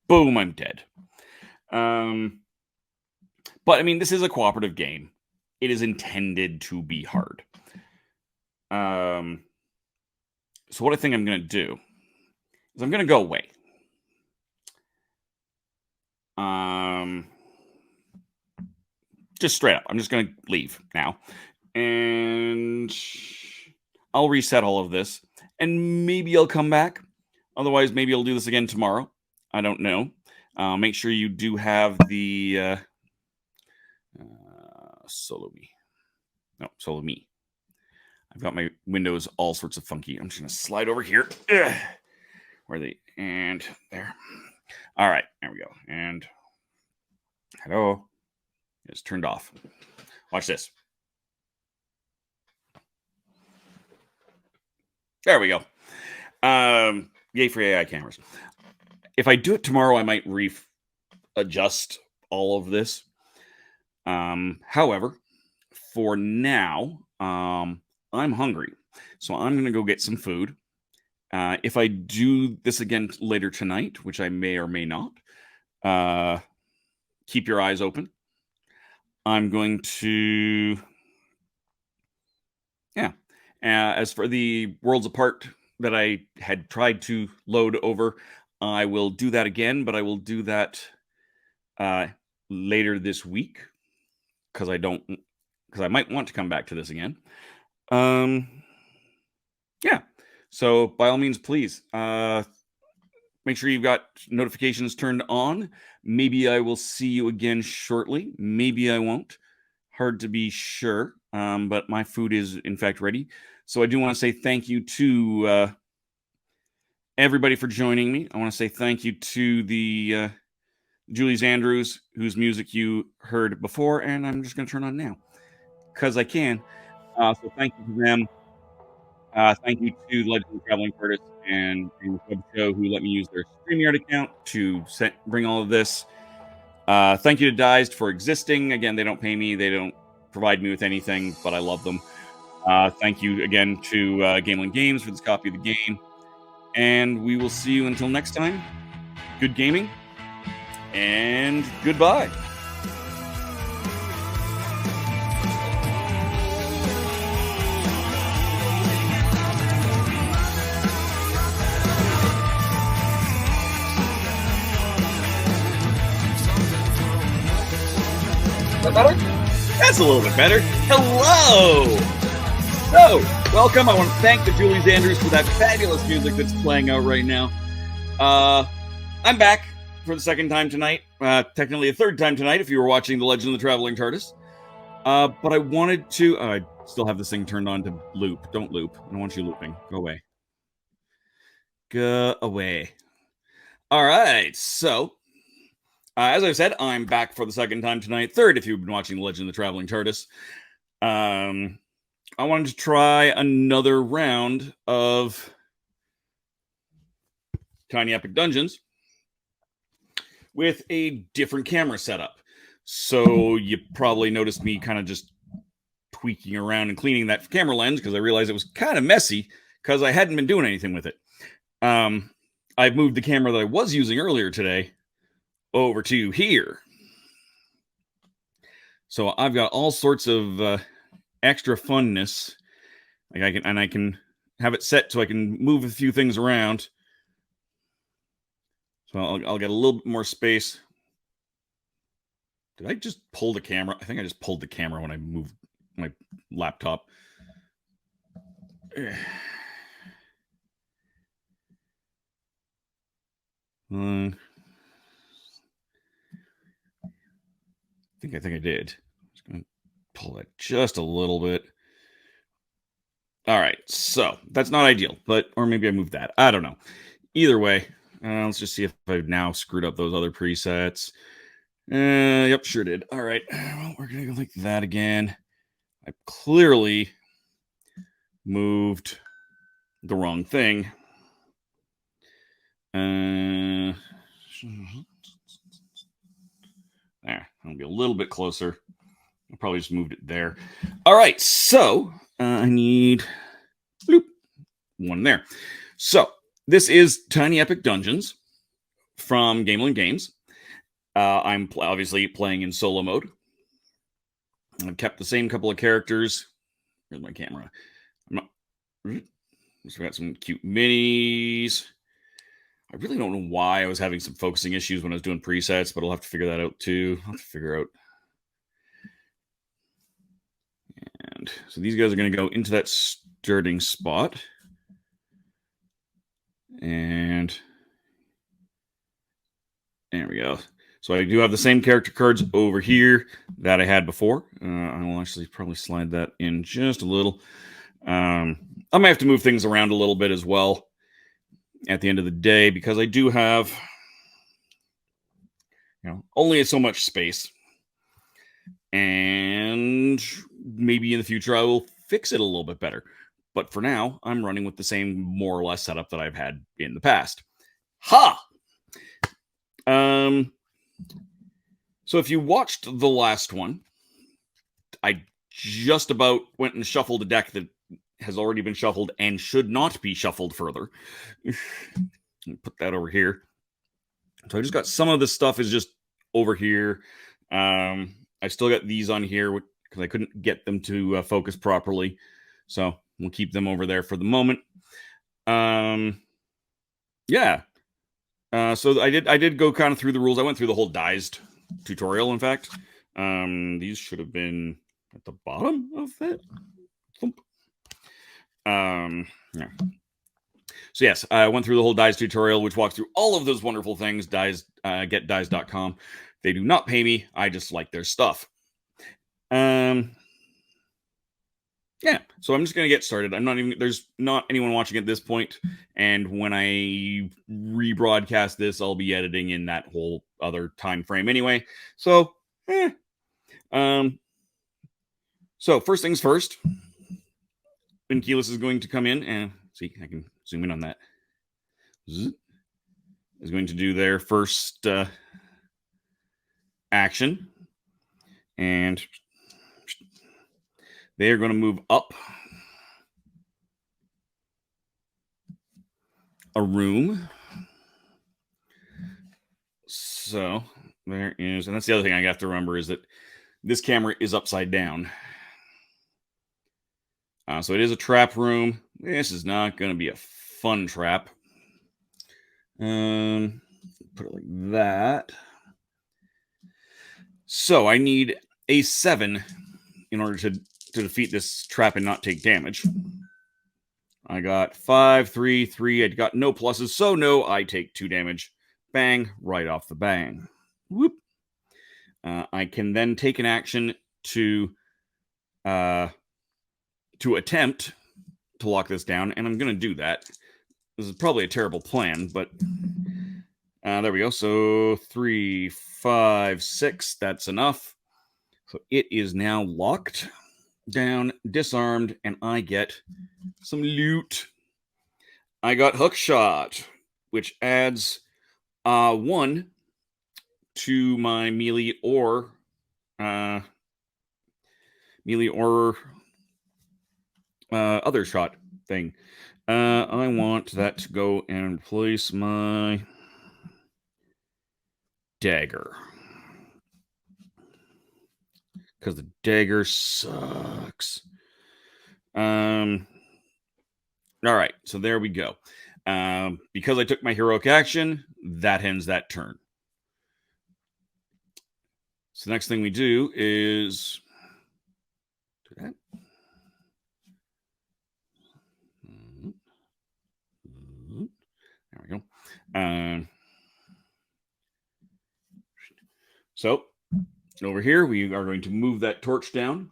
Boom, I'm dead. But I mean, this is a cooperative game. It is intended to be hard. So what I think I'm going to do is I'm going to go away. Just straight up. I'm just going to leave now. And I'll reset all of this. And maybe I'll come back. Otherwise, maybe I'll do this again tomorrow. I don't know. Make sure you do have the solo me. No, solo me. I've got my windows all sorts of funky. I'm just going to slide over here. Ugh. Where are they? And there. All right, there we go. And hello. It's turned off. Watch this. There we go. Yay for AI cameras. If I do it tomorrow, I might adjust all of this. However, for now, I'm hungry, so I'm going to go get some food. If I do this again later tonight, which I may or may not, keep your eyes open. I'm going to, as for the Worlds Apart that I had tried to load over, I will do that again, but I will do that later this week because I might want to come back to this again. Yeah. So by all means, please make sure you've got notifications turned on. Maybe I will see you again shortly. Maybe I won't. Hard to be sure. But my food is in fact ready. So I do want to say thank you to everybody for joining me. I want to say thank you to the Julie's Andrews, whose music you heard before, and I'm just going to turn on now because I can. So thank you to them. Thank you to Legend of the Traveling Artist and the Web Show who let me use their StreamYard account to bring all of this. Thank you to Dized for existing. Again, they don't pay me. They don't provide me with anything, but I love them. Thank you again to Gameland Games for this copy of the game. And we will see you until next time. Good gaming. And goodbye. Is that better? That's a little bit better. Hello! So, welcome. I want to thank the Julie's Andrews for that fabulous music that's playing out right now. I'm back for the second time tonight. Technically a third time tonight if you were watching The Legend of the Traveling TARDIS. But I wanted to... I still have this thing turned on to loop. Don't loop. I don't want you looping. Go away. Go away. All right, so... as I said, I'm back for the second time tonight. Third, if you've been watching The Legend of the Traveling TARDIS. I wanted to try another round of Tiny Epic Dungeons with a different camera setup. So you probably noticed me kind of just tweaking around and cleaning that camera lens because I realized it was kind of messy because I hadn't been doing anything with it. I've moved the camera that I was using earlier today over to here. So I've got all sorts of extra funness. Like I can have it set so I can move a few things around. So I'll get a little bit more space. Did I just pull the camera? I think I just pulled the camera when I moved my laptop. I think I did. I'm just going to pull that just a little bit. All right, so that's not ideal, or maybe I moved that. I don't know. Either way, let's just see if I've now screwed up those other presets. Yep, sure did. All right, well, we're going to go like that again. I clearly moved the wrong thing. There, I'll be a little bit closer. I probably just moved it there. All right, so I need one there. So this is Tiny Epic Dungeons from Gameland Games. I'm obviously playing in solo mode. I've kept the same couple of characters. Where's my camera? Just got some cute minis. I really don't know why I was having some focusing issues when I was doing presets, but I'll have to figure that out too. I'll have to figure out. And so these guys are going to go into that starting spot. And there we go. So I do have the same character cards over here that I had before. I will actually probably slide that in just a little. I might have to move things around a little bit as well at the end of the day, because I do have, only so much space. And maybe in the future I will fix it a little bit better. But for now, I'm running with the same more or less setup that I've had in the past. Ha! So if you watched the last one, I just about went and shuffled a deck that has already been shuffled and should not be shuffled further. Put that over here. So I just got some of this stuff is just over here. I still got these on here because I couldn't get them to focus properly. So we'll keep them over there for the moment. Yeah. So I did go kind of through the rules. I went through the whole Dized tutorial, in fact. These should have been at the bottom of it. Yeah. So yes, I went through the whole Dized tutorial, which walks through all of those wonderful things. Dized, getdized.com. They do not pay me. I just like their stuff. Yeah, so I'm just going to get started. There's not anyone watching at this point, and when I rebroadcast this, I'll be editing in that whole other time frame anyway. So, so first things first, Keyless is going to come in, and see, I can zoom in on that. Is going to do their first action, and they are going to move up a room. So there is, and that's the other thing I have to remember, is that this camera is upside down. So it is a trap room. This is not going to be a fun trap. Put it like that. So I need a 7 in order to defeat this trap and not take damage. I got 5, 3, 3. I got no pluses, so no, I take 2 damage. Bang, right off the bang. Whoop. I can then take an action to attempt to lock this down, and I'm going to do that. This is probably a terrible plan, but there we go. So 3, 5, 6, that's enough. So it is now locked down, disarmed, and I get some loot. I got hook shot, which adds 1 to my melee or other shot thing. I want that to go and replace my dagger, because the dagger sucks. All right, so there we go. Because I took my heroic action, that ends that turn. So the next thing we do is do that. There we go. So over here, we are going to move that torch down.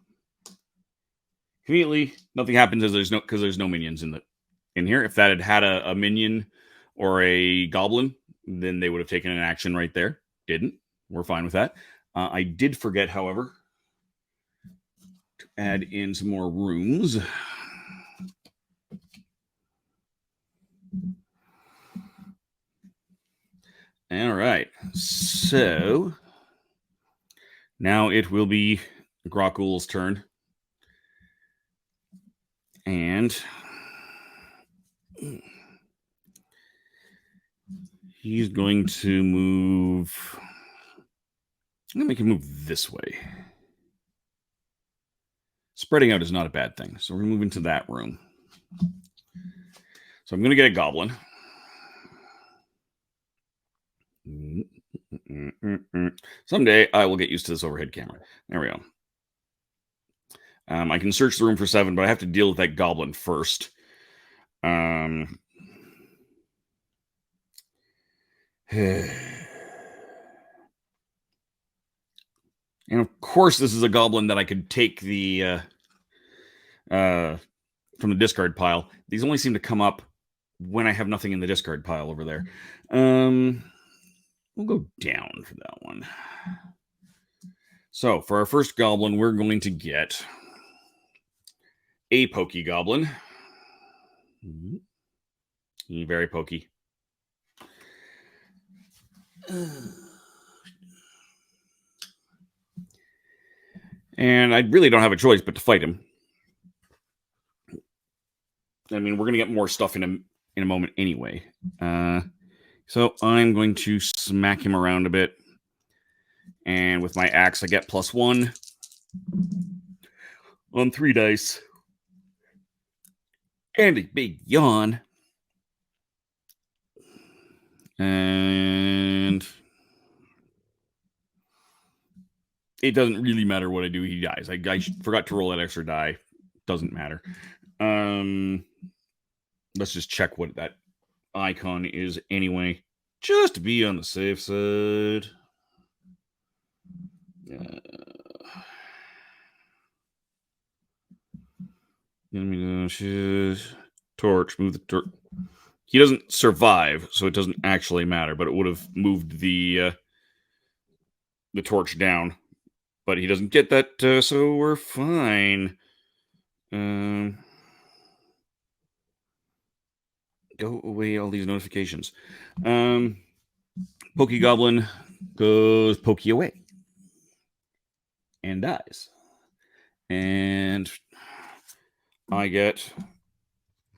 Conveniently, nothing happens because there's no minions in here. If that had a minion or a goblin, then they would have taken an action right there. Didn't. We're fine with that. I did forget, however, to add in some more rooms. All right. So now it will be Grokul's turn. And he's going to move. I'm going to make him move this way. Spreading out is not a bad thing. So we're going to move into that room. So I'm going to get a goblin. Someday I will get used to this overhead camera. There we go. I can search the room for 7, but I have to deal with that goblin first. And of course, this is a goblin that I could take the from the discard pile. These only seem to come up when I have nothing in the discard pile over there. We'll go down for that one. So for our first goblin, we're going to get a pokey goblin. Very pokey. And I really don't have a choice but to fight him. I mean, we're going to get more stuff in a moment anyway. So I'm going to smack him around a bit. And with my axe, I get +1 on 3 dice. And a big yawn. And it doesn't really matter what I do. He dies. I forgot to roll that extra die. Doesn't matter. Let's just check what that icon is anyway, just to be on the safe side. Torch. Move the torch. He doesn't survive, so it doesn't actually matter. But it would have moved the torch down. But he doesn't get that, so we're fine. Go away, all these notifications. Pokey Goblin goes pokey away. And dies. And I get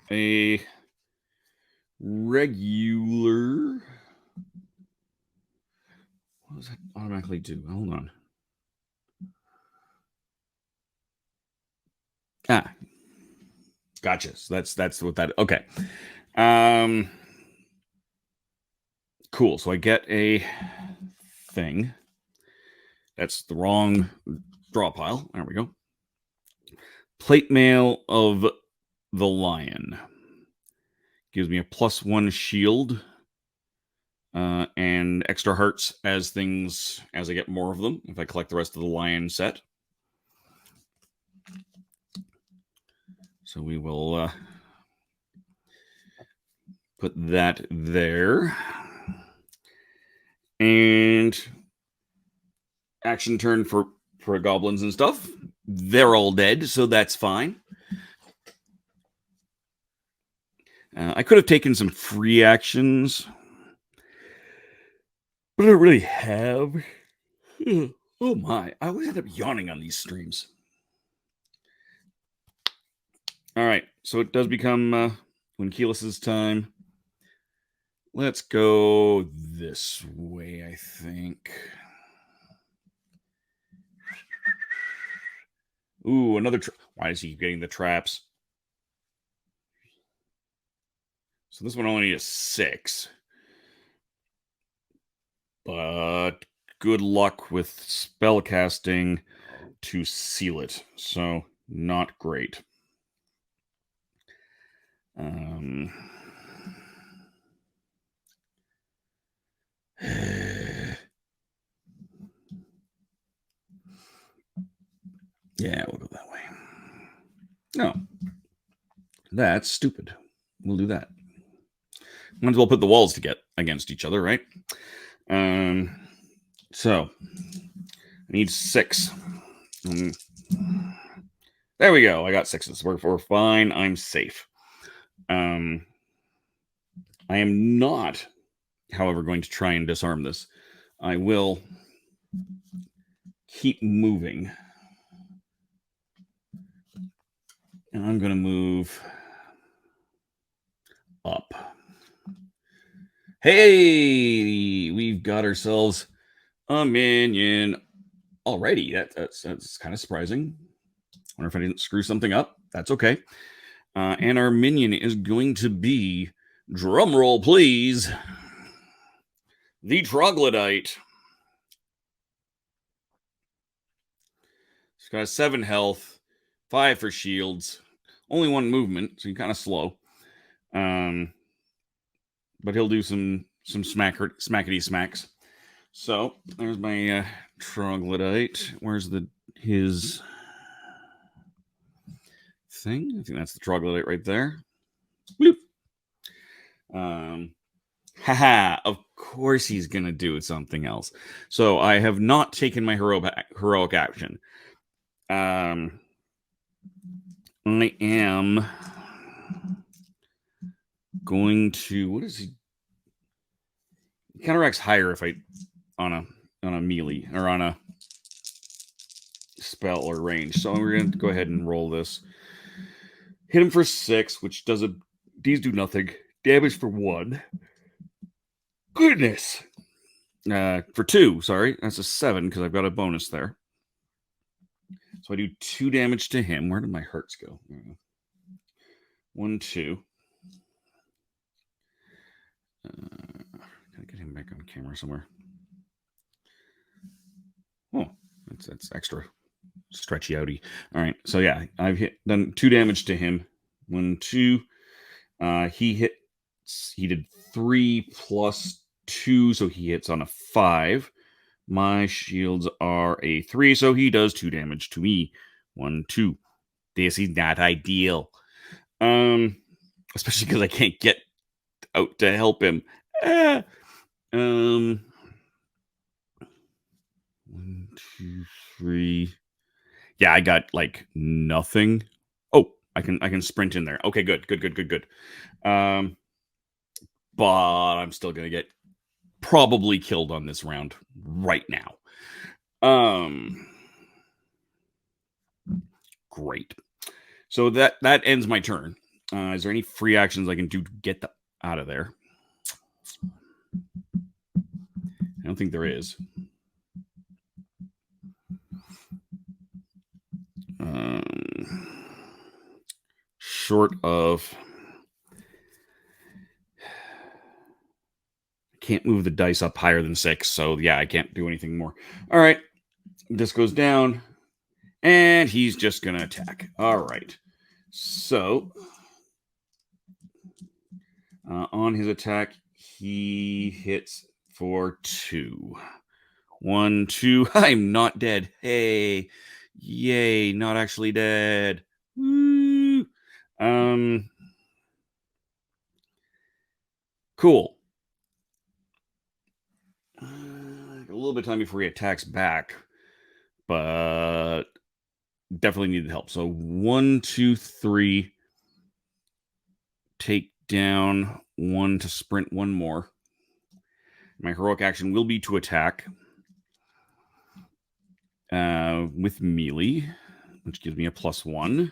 a regular. What does that automatically do? Hold on. Gotcha. So that's what that. Okay. Cool. So I get a thing. That's the wrong draw pile. There we go. Plate mail of the lion. Gives me a +1 shield. And extra hearts as I get more of them, if I collect the rest of the lion set. So we will put that there. And action turn for goblins and stuff. They're all dead, so that's fine. I could have taken some free actions, but I don't really have. Oh my, I always end up yawning on these streams. All right, so it does become when Keyless's time. Let's go this way, I think. Ooh, another why is he getting the traps? So this one only is 6. But good luck with spell casting to seal it. So not great. Yeah, we'll go that way. No. That's stupid. We'll do that. Might as well put the walls to get against each other, right? So I need 6. There we go. I got 6s. We're fine. I'm safe. I am not, however, going to try and disarm this. I will keep moving. And I'm going to move up. Hey, we've got ourselves a minion already. That's kind of surprising. Wonder if I didn't screw something up. That's okay. And our minion is going to be, drum roll please, the Troglodyte. He's got 7 health, 5 for shields, only 1 movement, so he's kind of slow. But he'll do some smackety smacks. So there's my troglodyte. Where's his thing? I think that's the troglodyte right there. Bloop. Haha, of course he's gonna do something else. So I have not taken my heroic action. I am going to, what is he? Counteracts higher if I on a melee or on a spell or range. So we're gonna go ahead and roll this. Hit him for 6, which does these do nothing. Damage for 1. Goodness. For 2, sorry. That's a 7 because I've got a bonus there. So I do 2 damage to him. Where did my hurts go? 1, 2. Gotta get him back on camera somewhere. Oh, that's extra stretchy outy. All right, so yeah, I've done 2 damage to him. 1, 2. He did 3 plus 2, so he hits on a 5. My shields are a 3, so he does 2 damage to me. 1, 2. This is not ideal. Especially because I can't get out to help him. 1, 2, 3. Yeah, I got like nothing. Oh, I can sprint in there. Okay, good. But I'm still gonna get probably killed on this round right now. Great. So that ends my turn. Is there any free actions I can do to get out of there? I don't think there is. Short of, can't move the dice up higher than 6, so yeah, I can't do anything more. All right, this goes down, and he's just gonna attack. All right, so on his attack, he hits for 2. 1, 2. I'm not dead. Hey, yay! Not actually dead. Woo! Cool. A little bit of time before he attacks back, but definitely needed help. So 1, 2, 3. Take down 1 to sprint 1 more. My heroic action will be to attack with melee, which gives me a +1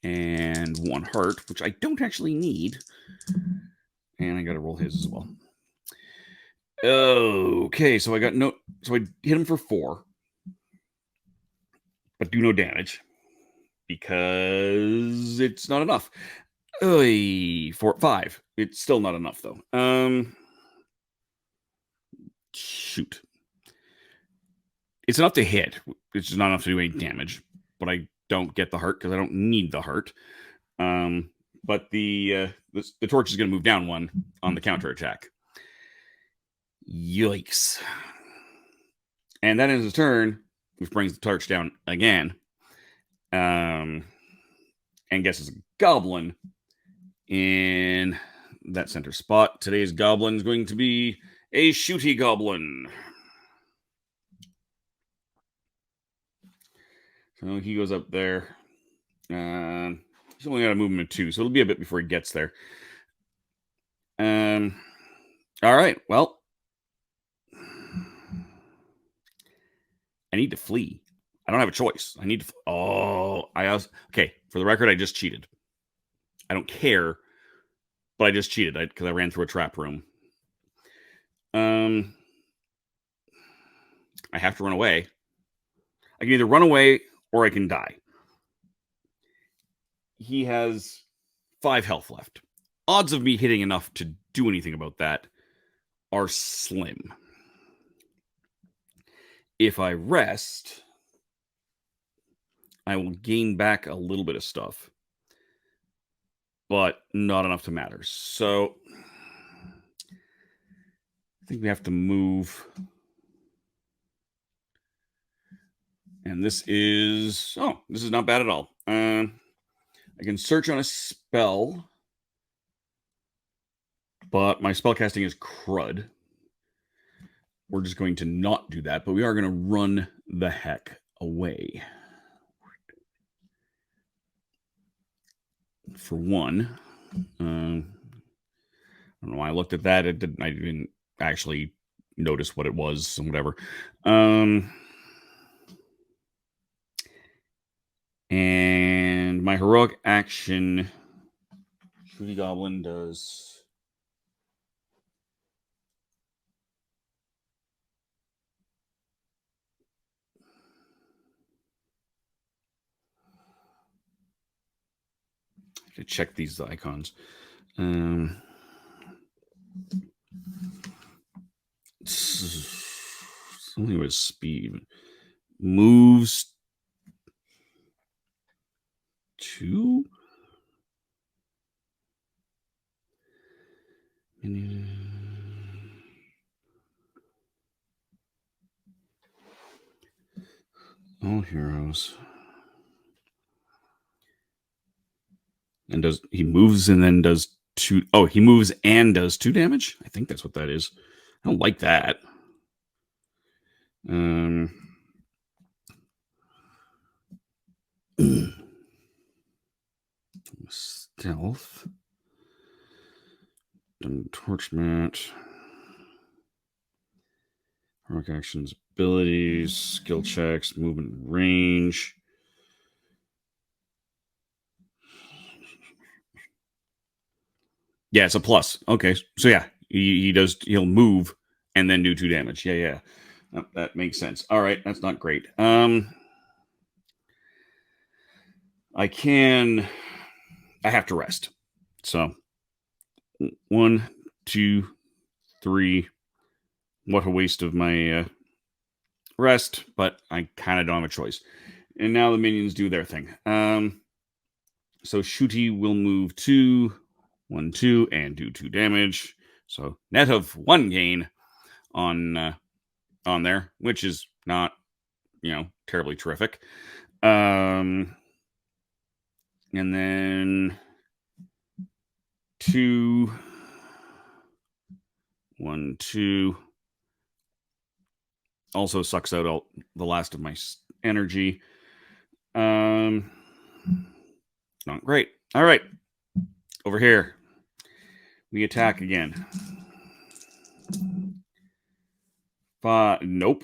and 1 heart, which I don't actually need. And I got to roll his as well. Okay, so I got so I hit him for 4, but do no damage because it's not enough. 5. It's still not enough though. Shoot. It's enough to hit. It's just not enough to do any damage, but I don't get the heart because I don't need the heart. But the torch is going to move down 1 on the counter attack. Yikes. And that ends his turn, which brings the torch down again. And guesses a goblin in that center spot. Today's goblin is going to be a shooty goblin. So he goes up there. He's only got a movement of 2, so it'll be a bit before he gets there. All right, well, I need to flee. I don't have a choice. I need to. Okay. For the record, I just cheated. I don't care, but I just cheated because I ran through a trap room. I have to run away. I can either run away or I can die. He has 5 health left. Odds of me hitting enough to do anything about that are slim. If I rest, I will gain back a little bit of stuff, but not enough to matter. So I think we have to move. And this is not bad at all. I can search on a spell, but my spellcasting is crud. We're just going to not do that, but we are going to run the heck away. For one, I don't know why I looked at that. I didn't actually notice what it was and whatever. And my heroic action, Shooty Goblin does. I have to check these icons. Something with speed. Moves 2? All heroes. And he moves and then does 2. Oh, he moves and does 2 damage? I think that's what that is. I don't like that. Stealth. Torch match. Heroic actions, abilities, skill checks, movement range. Yeah, it's a plus. Okay, so yeah, he'll move and then do 2 damage. Yeah. That makes sense. All right, that's not great. I have to rest. So 1, 2, 3. What a waste of my rest, but I kind of don't have a choice. And now the minions do their thing. So Shooty will move 2, 1, 2, and do 2 damage. So net of 1 gain on there, which is not, terribly terrific. And then 2, 1, 2. Also sucks out the last of my energy. Not great. All right. Over here. We attack again. Nope.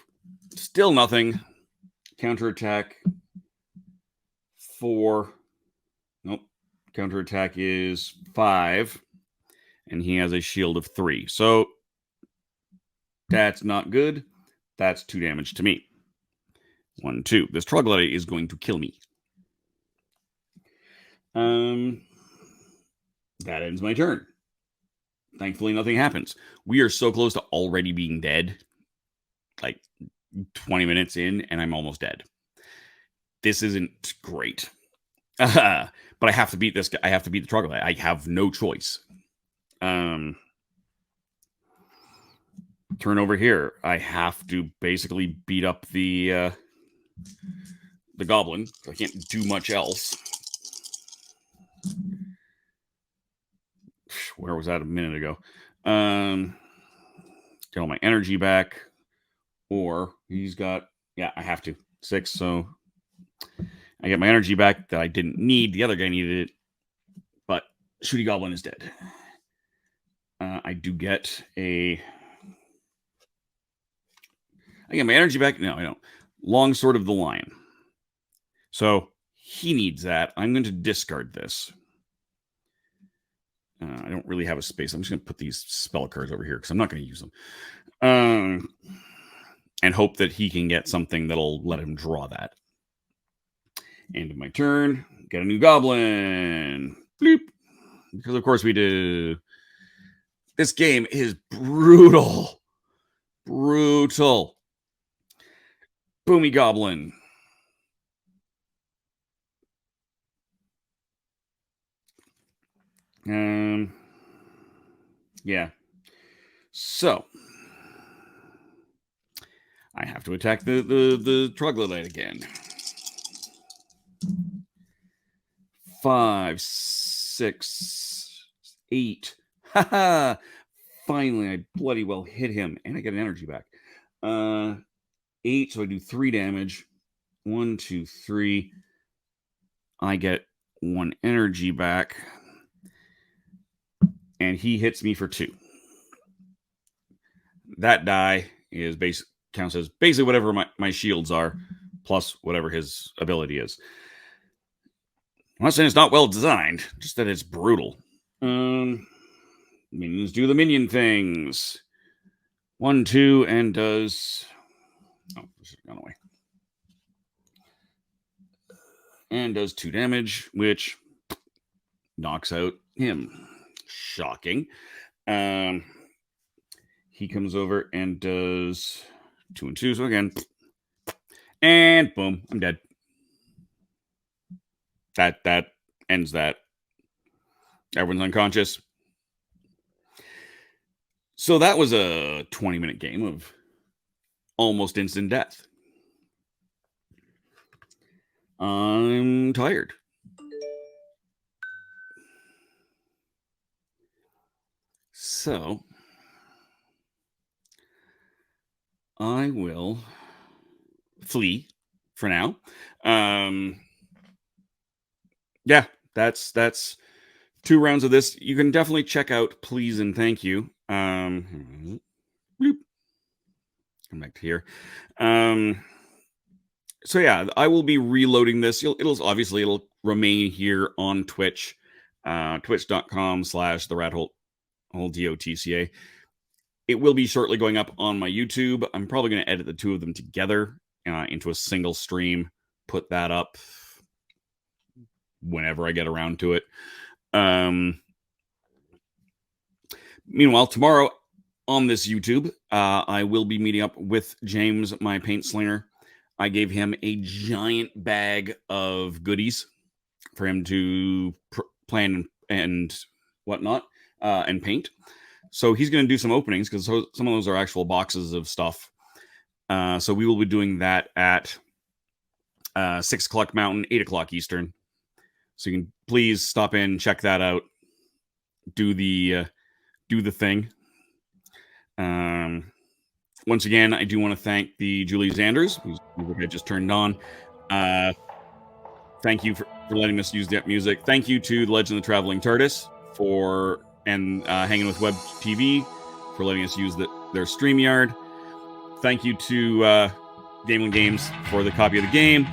Still nothing. Counterattack 4. Nope. Counterattack is 5. And he has a shield of 3. So that's not good. That's 2 damage to me. 1, 2. This troglodyte is going to kill me. That ends my turn. Thankfully, nothing happens. We are so close to already being dead. Like 20 minutes in, and I'm almost dead. This isn't great. But I have to beat this guy. I have to beat the troglodyte. I have no choice. Turn over here. I have to basically beat up the goblin. I can't do much else. Where was that a minute ago? Get all my energy back. Or he's got, I have to. 6, so I get my energy back that I didn't need. The other guy needed it. But Shooty Goblin is dead. I do get I get my energy back. No, I don't. Longsword of the Lion. So he needs that. I'm going to discard this. I don't really have a space. I'm just going to put these spell cards over here because I'm not going to use them. And hope that he can get something that'll let him draw that. End of my turn. Get a new goblin. Bleep. Because of course we do. This game is brutal. Brutal. Boomy Goblin. Yeah. So I have to attack the troglodyte again. 5, 6, 8. Haha! Finally, I bloody well hit him, and I get an energy back. 8, so I do 3 damage. 1, 2, 3. I get 1 energy back, and he hits me for 2. That die is counts as basically whatever my shields are, plus whatever his ability is. I'm not saying it's not well designed, just that it's brutal. Minions do the minion things. 1, 2, and does... Oh, this has gone away. And does 2 damage, which knocks out him. Shocking. He comes over and does 2 and 2, so again. And boom, I'm dead. That ends that. Everyone's unconscious. So that was a 20-minute game of almost instant death. I'm tired. So I will flee for now. Yeah, that's 2 rounds of this. You can definitely check out Please and Thank You. Bloop. Come back to here. So yeah, I will be reloading this. It'll remain here on Twitch, twitch.com/TheRatHole.ca. It will be shortly going up on my YouTube. I'm probably going to edit the 2 of them together into a single stream. Put that up whenever I get around to it. Meanwhile, tomorrow on this YouTube, I will be meeting up with James, my paint slinger. I gave him a giant bag of goodies for him to plan and whatnot, and paint. So he's going to do some openings because some of those are actual boxes of stuff. So we will be doing that at 6 o'clock Mountain, 8 o'clock Eastern. So you can please stop in, check that out, do the thing. Once again, I do want to thank the Julie Zanders, whose music I just turned on. Thank you for letting us use that music. Thank you to the Legend of the Traveling TARDIS and Hanging with Web TV for letting us use their StreamYard. Thank you to Game on Games for the copy of the game.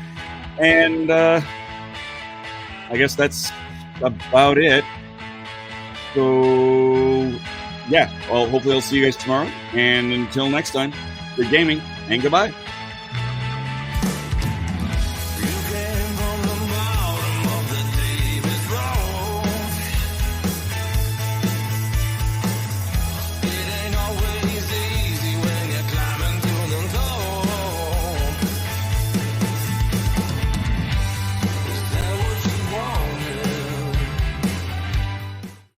And I guess that's about it. So, yeah, well, hopefully I'll see you guys tomorrow. And until next time, good gaming and goodbye.